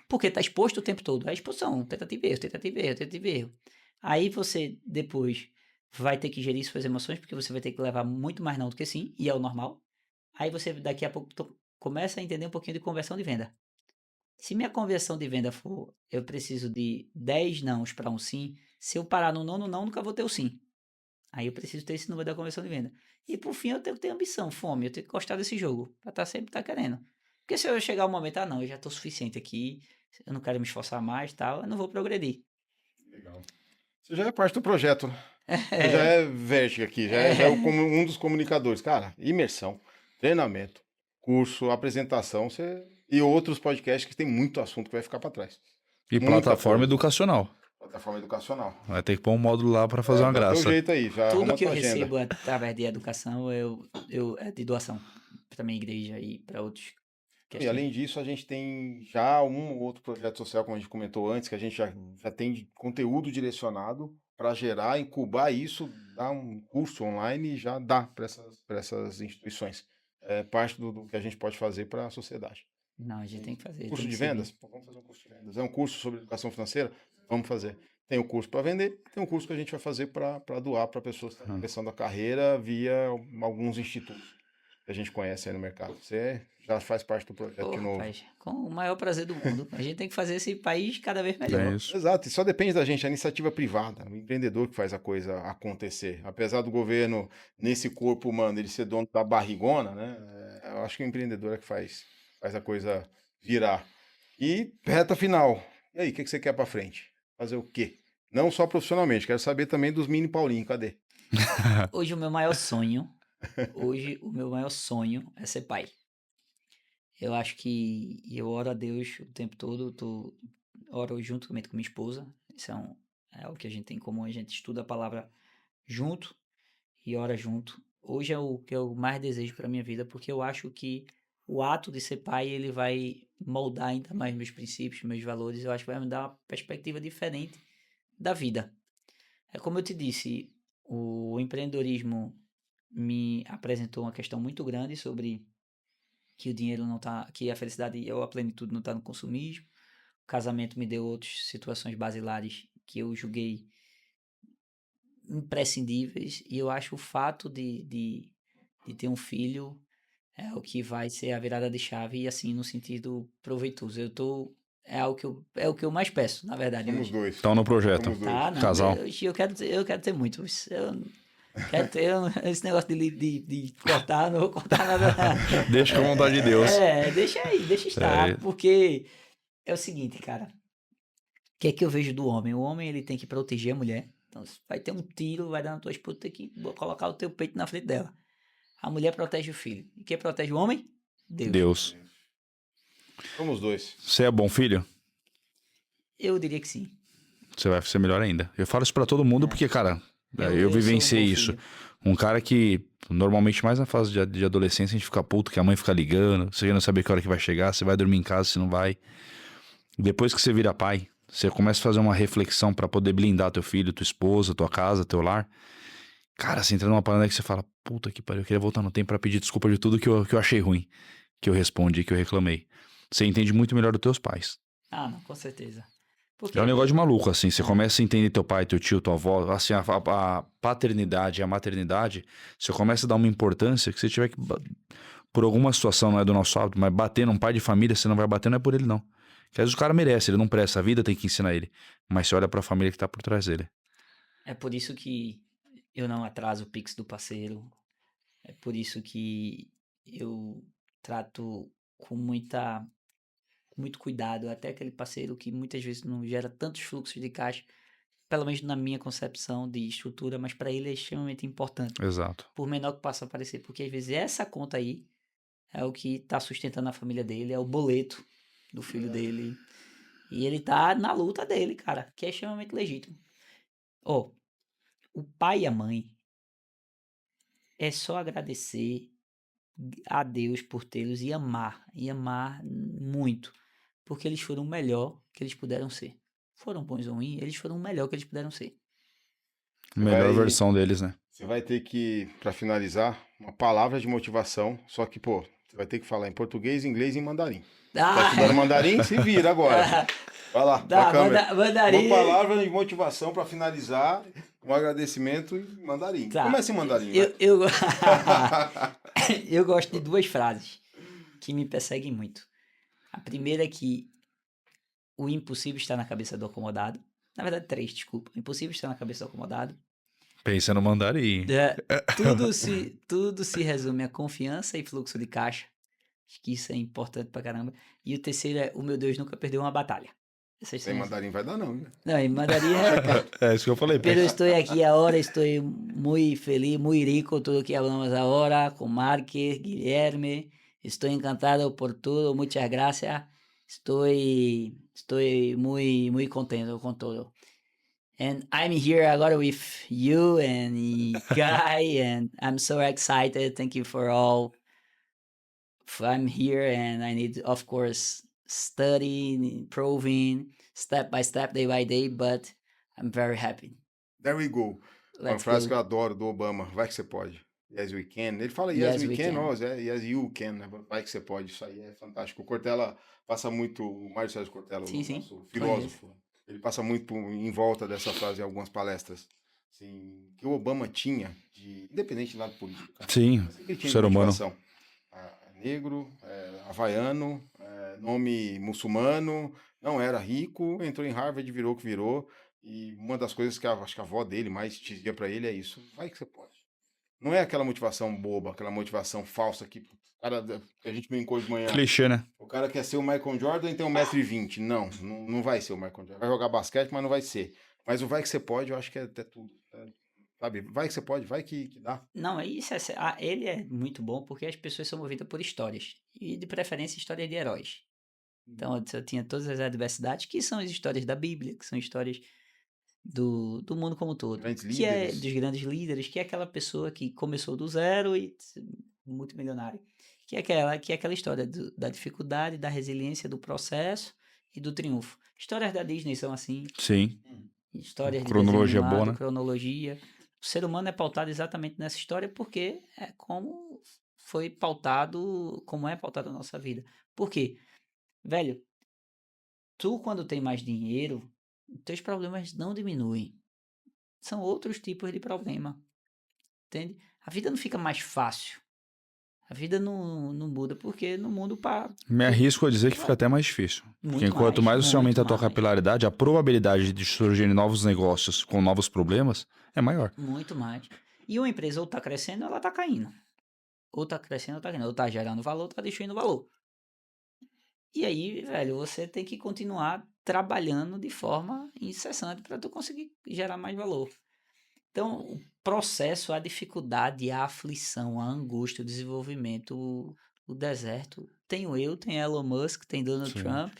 Speaker 2: porque está exposto o tempo todo. A exposição, tentativa e erro, tentativa e erro, tentativa e erro. Aí você depois vai ter que gerir suas emoções, porque você vai ter que levar muito mais não do que sim, e é o normal. Aí você daqui a pouco começa a entender um pouquinho de conversão de venda. Se minha conversão de venda for, eu preciso de 10 nãos para um sim, se eu parar no nono não, nunca vou ter o sim. Aí eu preciso ter esse número da conversão de venda. E por fim eu tenho que ter ambição, fome, eu tenho que gostar desse jogo, pra sempre tá querendo. Porque se eu chegar um momento, não, eu já tô suficiente aqui, eu não quero me esforçar mais, tal, eu não vou progredir.
Speaker 1: Legal. Você já é parte do projeto, né? Você já é vértice aqui, já é um dos comunicadores. Cara, imersão, treinamento, curso, apresentação, e outros podcasts que tem muito assunto que vai ficar para trás.
Speaker 3: E
Speaker 1: Muita
Speaker 3: plataforma
Speaker 1: coisa.
Speaker 3: educacional.
Speaker 1: Plataforma educacional.
Speaker 3: Vai ter que pôr um módulo lá para fazer uma
Speaker 1: Dá
Speaker 3: graça.
Speaker 1: teu jeito aí, já
Speaker 2: Tudo
Speaker 1: arruma
Speaker 2: que eu
Speaker 1: tua agenda.
Speaker 2: recebo através de educação, é de doação para minha igreja e para outros.
Speaker 1: E além disso, a gente tem já um ou outro projeto social, como a gente comentou antes, que a gente já tem conteúdo direcionado para gerar, incubar isso, dar um curso online e já dá para essas instituições. É parte do que a gente pode fazer para a sociedade.
Speaker 2: Não, a gente tem que fazer.
Speaker 1: Curso
Speaker 2: tem
Speaker 1: de
Speaker 2: que
Speaker 1: vendas? Pô, vamos fazer um curso de vendas. É um curso sobre educação financeira? Vamos fazer. Tem o curso para vender, tem um curso que a gente vai fazer para doar para pessoas que estão começando a carreira via alguns institutos que a gente conhece aí no mercado. Você já faz parte do projeto de novo.
Speaker 2: Rapaz, com o maior prazer do mundo. A gente tem que fazer esse país cada vez melhor.
Speaker 3: É isso.
Speaker 1: Exato, e só depende da gente, a iniciativa privada, o empreendedor que faz a coisa acontecer. Apesar do governo, nesse corpo humano, ele ser dono da barrigona, né? Eu acho que o empreendedor é que faz a coisa virar. E reta final. E aí, o que você quer para frente? Fazer o quê? Não só profissionalmente, quero saber também dos mini Paulinho, cadê?
Speaker 2: Hoje o meu maior sonho é ser pai. Eu acho que eu oro a Deus o tempo todo, oro juntamente com minha esposa. Isso é o que a gente tem em comum, a gente estuda a palavra junto e ora junto. Hoje é o que eu mais desejo para minha vida, porque eu acho que o ato de ser pai, ele vai moldar ainda mais meus princípios, meus valores. Eu acho que vai me dar uma perspectiva diferente da vida. É como eu te disse, o empreendedorismo me apresentou uma questão muito grande sobre que o dinheiro não tá, que a felicidade ou a plenitude não está no consumismo. O casamento me deu outras situações basilares que eu julguei imprescindíveis, e eu acho o fato de ter um filho é o que vai ser a virada de chave, e assim, no sentido proveitoso. É o que eu mais peço, na verdade.
Speaker 1: Somos
Speaker 2: Hoje.
Speaker 1: dois.
Speaker 3: Estão no projeto.
Speaker 1: Somos dois.
Speaker 2: Tá, não,
Speaker 3: Casal.
Speaker 2: eu quero ter muito. Quero ter esse negócio de cortar, não vou cortar nada.
Speaker 3: Deixa com a vontade de Deus.
Speaker 2: Deixa aí, deixa estar. Porque é o seguinte, cara. O que é que eu vejo do homem? O homem, ele tem que proteger a mulher. Então, se vai ter um tiro, vai dar na tua esposa, tem que colocar o teu peito na frente dela. A mulher protege o filho. E quem protege o homem?
Speaker 3: Deus.
Speaker 1: Somos dois.
Speaker 3: Você é bom filho?
Speaker 2: Eu diria que sim.
Speaker 3: Você vai ser melhor ainda. Eu falo isso pra todo mundo porque, cara, Eu
Speaker 2: eu sou um
Speaker 3: vivenciei
Speaker 2: bom
Speaker 3: isso.
Speaker 2: filho.
Speaker 3: Um cara que, normalmente, mais na fase de adolescência, a gente fica puto, que a mãe fica ligando, você não sabe que hora que vai chegar, você vai dormir em casa, se não vai. Depois que você vira pai, você começa a fazer uma reflexão pra poder blindar teu filho, tua esposa, tua casa, teu lar. Cara, você entra numa parada que você fala, puta que pariu, eu queria voltar no tempo pra pedir desculpa de tudo que eu achei ruim, que eu respondi, que eu reclamei. Você entende muito melhor dos teus pais.
Speaker 2: Ah, não, com certeza. Porque,
Speaker 3: É um negócio de maluco, assim. Você
Speaker 2: é,
Speaker 3: começa a entender teu pai, teu tio, tua avó, assim, a paternidade e a maternidade, você começa a dar uma importância que você tiver que, por alguma situação, não é do nosso hábito, mas bater num pai de família, você não vai bater, não é por ele, não. Que às vezes o cara merece, ele não presta, a vida tem que ensinar ele. Mas você olha pra família que tá por trás dele.
Speaker 2: é por isso que eu não atraso o Pix do parceiro. É por isso que eu trato com muito cuidado até aquele parceiro que muitas vezes não gera tantos fluxos de caixa, pelo menos na minha concepção de estrutura, mas para ele é extremamente importante,
Speaker 3: Exato.
Speaker 2: por menor que possa parecer, porque às vezes essa conta aí é o que está sustentando a família dele, é o boleto do filho dele, e ele tá na luta dele, cara, que é extremamente legítimo. Ó, o pai e a mãe é só agradecer a Deus por tê-los e amar muito, porque eles foram o melhor que eles puderam ser. Foram bons ou ruins, eles foram o melhor que eles puderam ser.
Speaker 1: Você
Speaker 3: Melhor
Speaker 1: vai,
Speaker 3: versão deles, né?
Speaker 1: você vai ter que, pra finalizar, uma palavra de motivação, só que, pô, você vai ter que falar em português, inglês e em mandarim. Tá estudando mandarim? Se vira agora. Vai lá, pra
Speaker 2: Tá,
Speaker 1: câmera. Uma
Speaker 2: mandarim.
Speaker 1: palavra de motivação pra finalizar, um agradecimento em mandarim.
Speaker 2: Tá.
Speaker 1: Começa em mandarim,
Speaker 2: Eu,
Speaker 1: vai.
Speaker 2: eu, eu gosto de duas frases que me perseguem muito. A primeira é que o impossível está na cabeça do acomodado. Na verdade, três, desculpa. O impossível está na cabeça do acomodado.
Speaker 3: Pensa no mandarim.
Speaker 2: Tudo se resume a confiança e fluxo de caixa. Acho que isso é importante pra caramba. E o terceiro é, o meu Deus nunca perdeu uma batalha. Essas
Speaker 1: Sem
Speaker 2: são
Speaker 1: mandarim vai dar não, né?
Speaker 2: Não, em mandarim é...
Speaker 3: É isso que eu falei.
Speaker 2: Pero estoy aquí ahora, estoy muy feliz, muy rico todo lo que hablamos ahora con Márquez, Guilherme. Estoy encantado por todo, muchas gracias. Estoy muy contento con todo. And I'm here agora with you and Guy, and I'm so excited. Thank you for all. I'm here and I need, of course, studying, improving, step by step, day by day, but I'm very happy.
Speaker 1: There we go. Uma
Speaker 2: Let's
Speaker 1: frase
Speaker 2: go.
Speaker 1: que eu adoro do Obama. Vai que você pode. Yes, we can. Ele fala yes,
Speaker 2: Yes,
Speaker 1: we
Speaker 2: we
Speaker 1: can,
Speaker 2: can.
Speaker 1: ó, yes, you can, né? Vai que você pode. Isso aí é fantástico. O Cortella passa muito, o Mário Sérgio Cortella,
Speaker 2: Sim,
Speaker 1: o
Speaker 2: sim.
Speaker 1: nosso filósofo, ele passa muito em volta dessa frase em algumas palestras. Assim, que o Obama tinha, independente do lado político, cara,
Speaker 3: Sim,
Speaker 1: mas que ele tinha de
Speaker 3: ser humano.
Speaker 1: motivação. Negro, havaiano, nome muçulmano, não era rico, entrou em Harvard, virou o que virou. E uma das coisas que acho que a avó dele mais dizia pra ele é isso: vai que você pode. Não é aquela motivação boba, aquela motivação falsa que cara, a gente brincou de manhã.
Speaker 3: Clichê, né?
Speaker 1: O cara quer ser o Michael Jordan e tem 1,20 m. Não vai ser o Michael Jordan. Vai jogar basquete, mas não vai ser. Mas o vai que você pode, eu acho que é até tudo. Sabe? Vai que você pode, vai que dá.
Speaker 2: Não, isso ele é muito bom porque as pessoas são movidas por histórias. E de preferência, história de heróis. Então, eu tinha todas as adversidades, que são as histórias da Bíblia, que são histórias do mundo como um todo.
Speaker 1: Grandes
Speaker 2: Que é
Speaker 1: líderes.
Speaker 2: dos grandes líderes, que é aquela pessoa que começou do zero e multimilionário. Que é aquela história da dificuldade, da resiliência, do processo e do triunfo. Histórias da Disney são assim.
Speaker 3: Sim.
Speaker 2: Histórias de
Speaker 3: Cronologia
Speaker 2: desenho
Speaker 3: boa,
Speaker 2: animado,
Speaker 3: né?
Speaker 2: cronologia. O ser humano é pautado exatamente nessa história porque é como foi pautado, como é pautado a nossa vida. Por quê? Velho, tu quando tem mais dinheiro, teus problemas não diminuem. São outros tipos de problema. Entende? A vida não fica mais fácil. A vida não muda, porque no mundo
Speaker 3: Me arrisco a dizer que fica até mais difícil. Porque enquanto mais você aumenta a tua capilaridade, a probabilidade de surgirem novos negócios com novos problemas é maior.
Speaker 2: Muito mais. E uma empresa ou tá crescendo ou ela tá caindo. Ou tá crescendo ou tá caindo. Ou tá gerando valor ou tá destruindo valor. E aí, velho, você tem que continuar trabalhando de forma incessante para tu conseguir gerar mais valor. Então, o processo, a dificuldade, a aflição, a angústia, o desenvolvimento, o deserto. Tenho eu, tem Elon Musk, tem Donald
Speaker 3: Sim.
Speaker 2: Trump,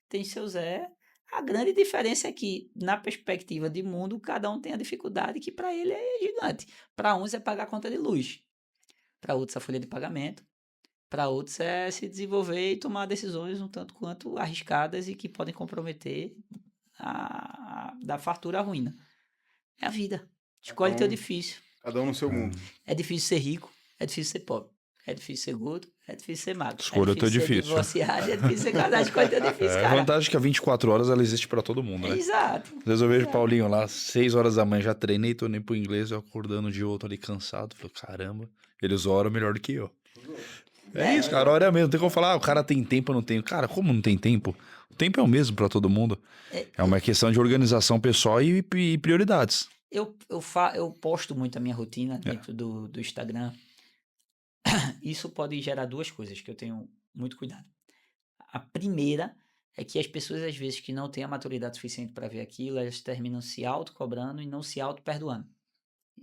Speaker 2: tem seu Zé A grande diferença é que, na perspectiva de mundo, cada um tem a dificuldade que para ele é gigante. Para uns é pagar a conta de luz, para outros a folha de pagamento, para outros é se desenvolver e tomar decisões um tanto quanto arriscadas e que podem comprometer da fartura à ruína. É a vida. Escolhe teu difícil.
Speaker 1: Cada um no seu mundo.
Speaker 2: É difícil ser rico, é difícil ser pobre. É difícil ser gordo, é difícil ser magro.
Speaker 3: Escolha o teu
Speaker 2: ser
Speaker 3: difícil.
Speaker 2: divorciado, é difícil ser casado. Escolhe teu difícil,
Speaker 3: A
Speaker 2: cara.
Speaker 3: vantagem é que a 24 horas ela existe pra todo mundo, né?
Speaker 2: Exato.
Speaker 3: Às vezes eu vejo o
Speaker 2: Exato.
Speaker 3: Paulinho lá, 6 horas da manhã, já treinei, tô nem pro inglês, eu acordando de outro ali cansado. Falei, caramba, eles oram melhor do que eu. É isso, cara, hora é mesmo. Tem como falar, o cara tem tempo ou não tem. Cara, como não tem tempo? O tempo é o mesmo pra todo mundo. É uma questão de organização pessoal e prioridades.
Speaker 2: Eu posto muito a minha rotina dentro do Instagram. Isso pode gerar duas coisas que eu tenho muito cuidado. A primeira é que as pessoas, às vezes, que não têm a maturidade suficiente para ver aquilo, elas terminam se auto-cobrando e não se auto-perdoando.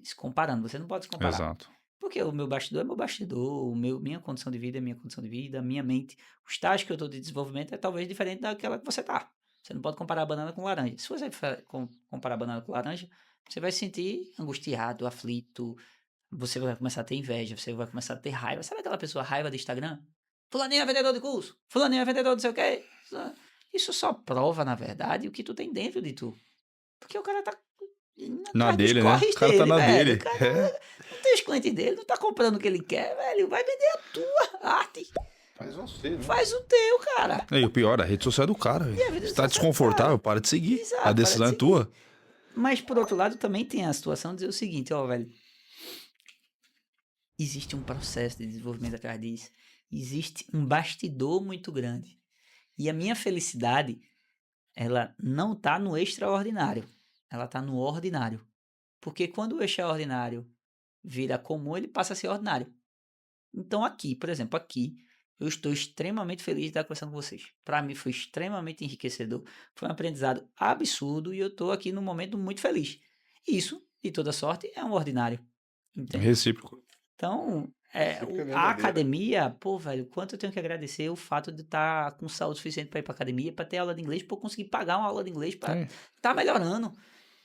Speaker 2: Se comparando. Você não pode se comparar.
Speaker 3: Exato.
Speaker 2: Porque o meu bastidor é meu bastidor, minha condição de vida é minha condição de vida, minha mente, o estágio que eu estou de desenvolvimento é talvez diferente daquela que você está. Você não pode comparar a banana com laranja. Se você comparar a banana com laranja, você vai se sentir angustiado, aflito, você vai começar a ter inveja, você vai começar a ter raiva. Sabe aquela pessoa raiva do Instagram? Fulaninho é vendedor de curso, fulaninho é vendedor de não sei o quê. Isso só prova, na verdade, o que tu tem dentro de tu. Porque o cara tá
Speaker 3: na
Speaker 2: atrás dos
Speaker 3: dele, né?
Speaker 2: corres
Speaker 3: O cara
Speaker 2: dele,
Speaker 3: tá na
Speaker 2: velho.
Speaker 3: dele.
Speaker 2: O cara não tem os clientes dele, não tá comprando o que ele quer, velho. Vai vender a tua arte.
Speaker 1: Faz você, né?
Speaker 2: Faz o teu, cara.
Speaker 3: E o pior, a rede social é do cara.
Speaker 2: E a rede
Speaker 3: Se tá
Speaker 2: social é do
Speaker 3: desconfortável,
Speaker 2: cara.
Speaker 3: para de seguir.
Speaker 2: Exato,
Speaker 3: A
Speaker 2: para
Speaker 3: decisão
Speaker 2: de
Speaker 3: é tua.
Speaker 2: Mas, por outro lado, também tem a situação de dizer o seguinte, ó, velho. Existe um processo de desenvolvimento atrás disso. Existe um bastidor muito grande. E a minha felicidade, ela não tá no extraordinário. Ela tá no ordinário. Porque quando o extraordinário vira comum, ele passa a ser ordinário. Então aqui, por exemplo, aqui, eu estou extremamente feliz de estar conversando com vocês. Para mim foi extremamente enriquecedor. Foi um aprendizado absurdo e eu estou aqui num momento muito feliz. Isso, de toda sorte, é um ordinário. Entende?
Speaker 3: Recíproco.
Speaker 2: Então,
Speaker 1: Recíproco é
Speaker 2: a
Speaker 1: verdadeiro.
Speaker 2: academia, pô, velho, quanto eu tenho que agradecer o fato de estar com saúde suficiente para ir para academia, para ter aula de inglês, para eu conseguir pagar uma aula de inglês, para estar melhorando.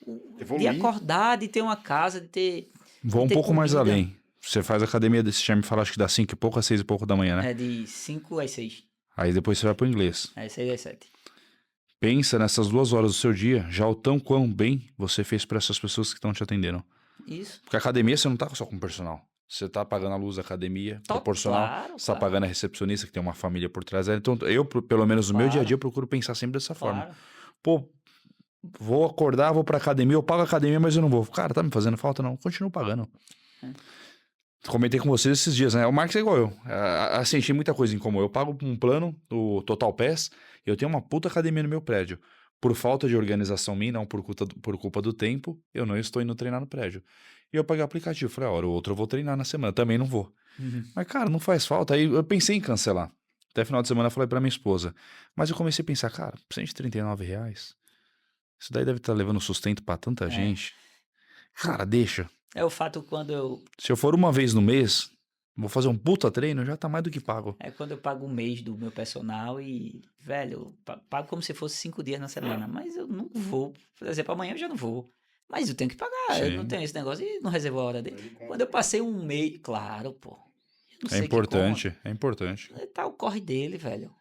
Speaker 2: De
Speaker 1: Evoluir.
Speaker 2: acordar, de ter uma casa, de ter.
Speaker 3: Vou
Speaker 2: de
Speaker 3: um
Speaker 2: ter
Speaker 3: pouco mais
Speaker 2: comida.
Speaker 3: além. Você faz academia desse time, fala acho que das 5 e pouco às 6 e pouco da manhã, né?
Speaker 2: É de 5 às 6.
Speaker 3: Aí depois você vai pro inglês.
Speaker 2: É 6 às 7.
Speaker 3: Pensa nessas 2 horas do seu dia, já o tão quão bem você fez para essas pessoas que estão te atendendo.
Speaker 2: Isso.
Speaker 3: Porque a academia você não tá só com personal. Você tá pagando a luz da academia, proporcional.
Speaker 2: Claro,
Speaker 3: Você tá pagando a recepcionista, que tem uma família por trás dela. Então, eu, pelo menos no meu dia a dia, eu procuro pensar sempre dessa forma.
Speaker 2: Claro.
Speaker 3: Pô, vou acordar, vou pra academia, eu pago a academia, mas eu não vou. Cara, tá me fazendo falta? Não, continuo pagando. Comentei com vocês esses dias, né? O Marcos é igual eu. Assim, tem muita coisa em comum. Eu pago um plano, o Total Pass, e eu tenho uma puta academia no meu prédio. Por falta de organização minha, não por culpa do tempo, eu não estou indo treinar no prédio. E eu paguei o aplicativo. Falei, a hora ou outra eu vou treinar na semana. Também não vou. Mas, cara, não faz falta. Aí eu pensei em cancelar. Até final de semana eu falei pra minha esposa. Mas eu comecei a pensar, cara, R$139, isso daí deve estar levando sustento pra tanta gente. Cara, deixa.
Speaker 2: É o fato quando eu.
Speaker 3: Se eu for uma vez no mês, vou fazer um puta treino, já tá mais do que pago.
Speaker 2: É quando eu pago um mês do meu personal e, velho, eu pago como se fosse 5 dias na semana. Mas eu não vou. Por exemplo, amanhã eu já não vou. Mas eu tenho que pagar. Eu não tenho esse negócio e não reservo a hora dele. Quando eu passei um mês. Claro, pô. Eu não sei
Speaker 3: É
Speaker 2: que
Speaker 3: importante, é importante.
Speaker 2: conta. Tá o corre dele, velho.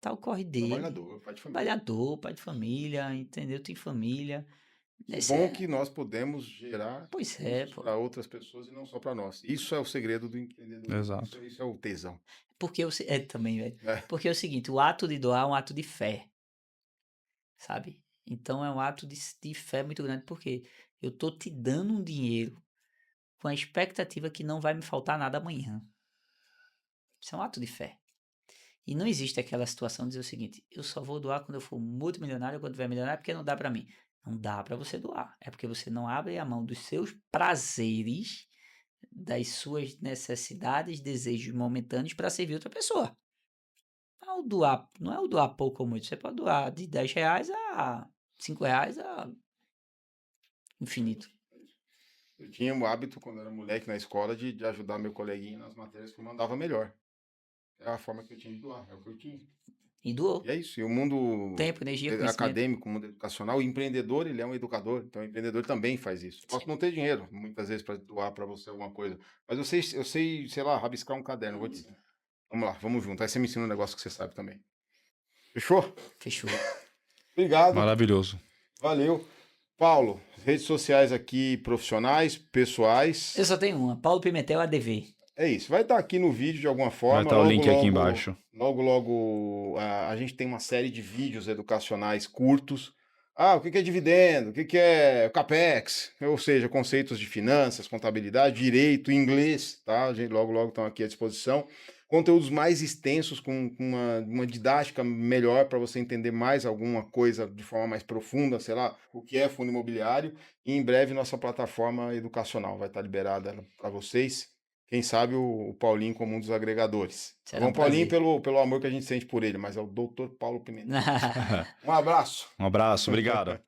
Speaker 2: Tá o corre dele.
Speaker 1: Trabalhador, pai de família.
Speaker 2: Trabalhador, pai de família, entendeu? Tem família.
Speaker 1: É
Speaker 2: Esse
Speaker 1: bom que nós podemos gerar
Speaker 2: Pois é, pô.
Speaker 1: para outras pessoas e não só para nós. Isso é o segredo do empreendedor.
Speaker 3: Exato.
Speaker 1: Isso é o tesão.
Speaker 2: Porque também, velho.
Speaker 1: É.
Speaker 2: Porque é o seguinte, o ato de doar é um ato de fé. Sabe? Então é um ato de fé muito grande, porque eu tô te dando um dinheiro com a expectativa que não vai me faltar nada amanhã. Isso é um ato de fé. E não existe aquela situação de dizer o seguinte, eu só vou doar quando eu for multimilionário, quando tiver milionário, porque não dá pra mim. Não dá pra você doar. É porque você não abre a mão dos seus prazeres, das suas necessidades, desejos momentâneos para servir outra pessoa. Não é o doar pouco ou muito. Você pode doar de R$10 a R$5 a infinito.
Speaker 1: Eu tinha o hábito, quando era moleque na escola, de ajudar meu coleguinha nas matérias que eu mandava melhor. É a forma que eu tinha de doar, é o que eu tinha.
Speaker 2: E doou.
Speaker 1: E é isso. E o mundo
Speaker 2: Tempo, energia, conhecimento.
Speaker 1: acadêmico, o mundo educacional, o empreendedor, ele é um educador. Então, o empreendedor também faz isso. Posso não ter dinheiro, muitas vezes, para doar para você alguma coisa. Mas eu sei, sei lá, rabiscar um caderno. Vou te... Vamos lá, vamos junto. Aí você me ensina um negócio que você sabe também. Fechou?
Speaker 2: Fechou.
Speaker 1: Obrigado.
Speaker 3: Maravilhoso.
Speaker 1: Valeu. Paulo, redes sociais aqui, profissionais, pessoais.
Speaker 2: Eu só tenho uma. Paulo Pimentel ADV.
Speaker 1: É isso. Vai estar aqui no vídeo de alguma forma.
Speaker 3: Vai estar o link aqui embaixo.
Speaker 1: Logo, a gente tem uma série de vídeos educacionais curtos. O que é dividendo? O que é CAPEX? Ou seja, conceitos de finanças, contabilidade, direito, inglês, tá? A gente logo estão aqui à disposição. Conteúdos mais extensos, com uma didática melhor para você entender mais alguma coisa de forma mais profunda, sei lá, o que é fundo imobiliário. E em breve nossa plataforma educacional vai estar liberada para vocês. Quem sabe o Paulinho como um dos agregadores.
Speaker 2: Será um
Speaker 1: Paulinho
Speaker 2: prazer.
Speaker 1: pelo amor que a gente sente por ele, mas é o Dr. Paulo Pimentel. Um abraço.
Speaker 3: Um abraço, obrigado.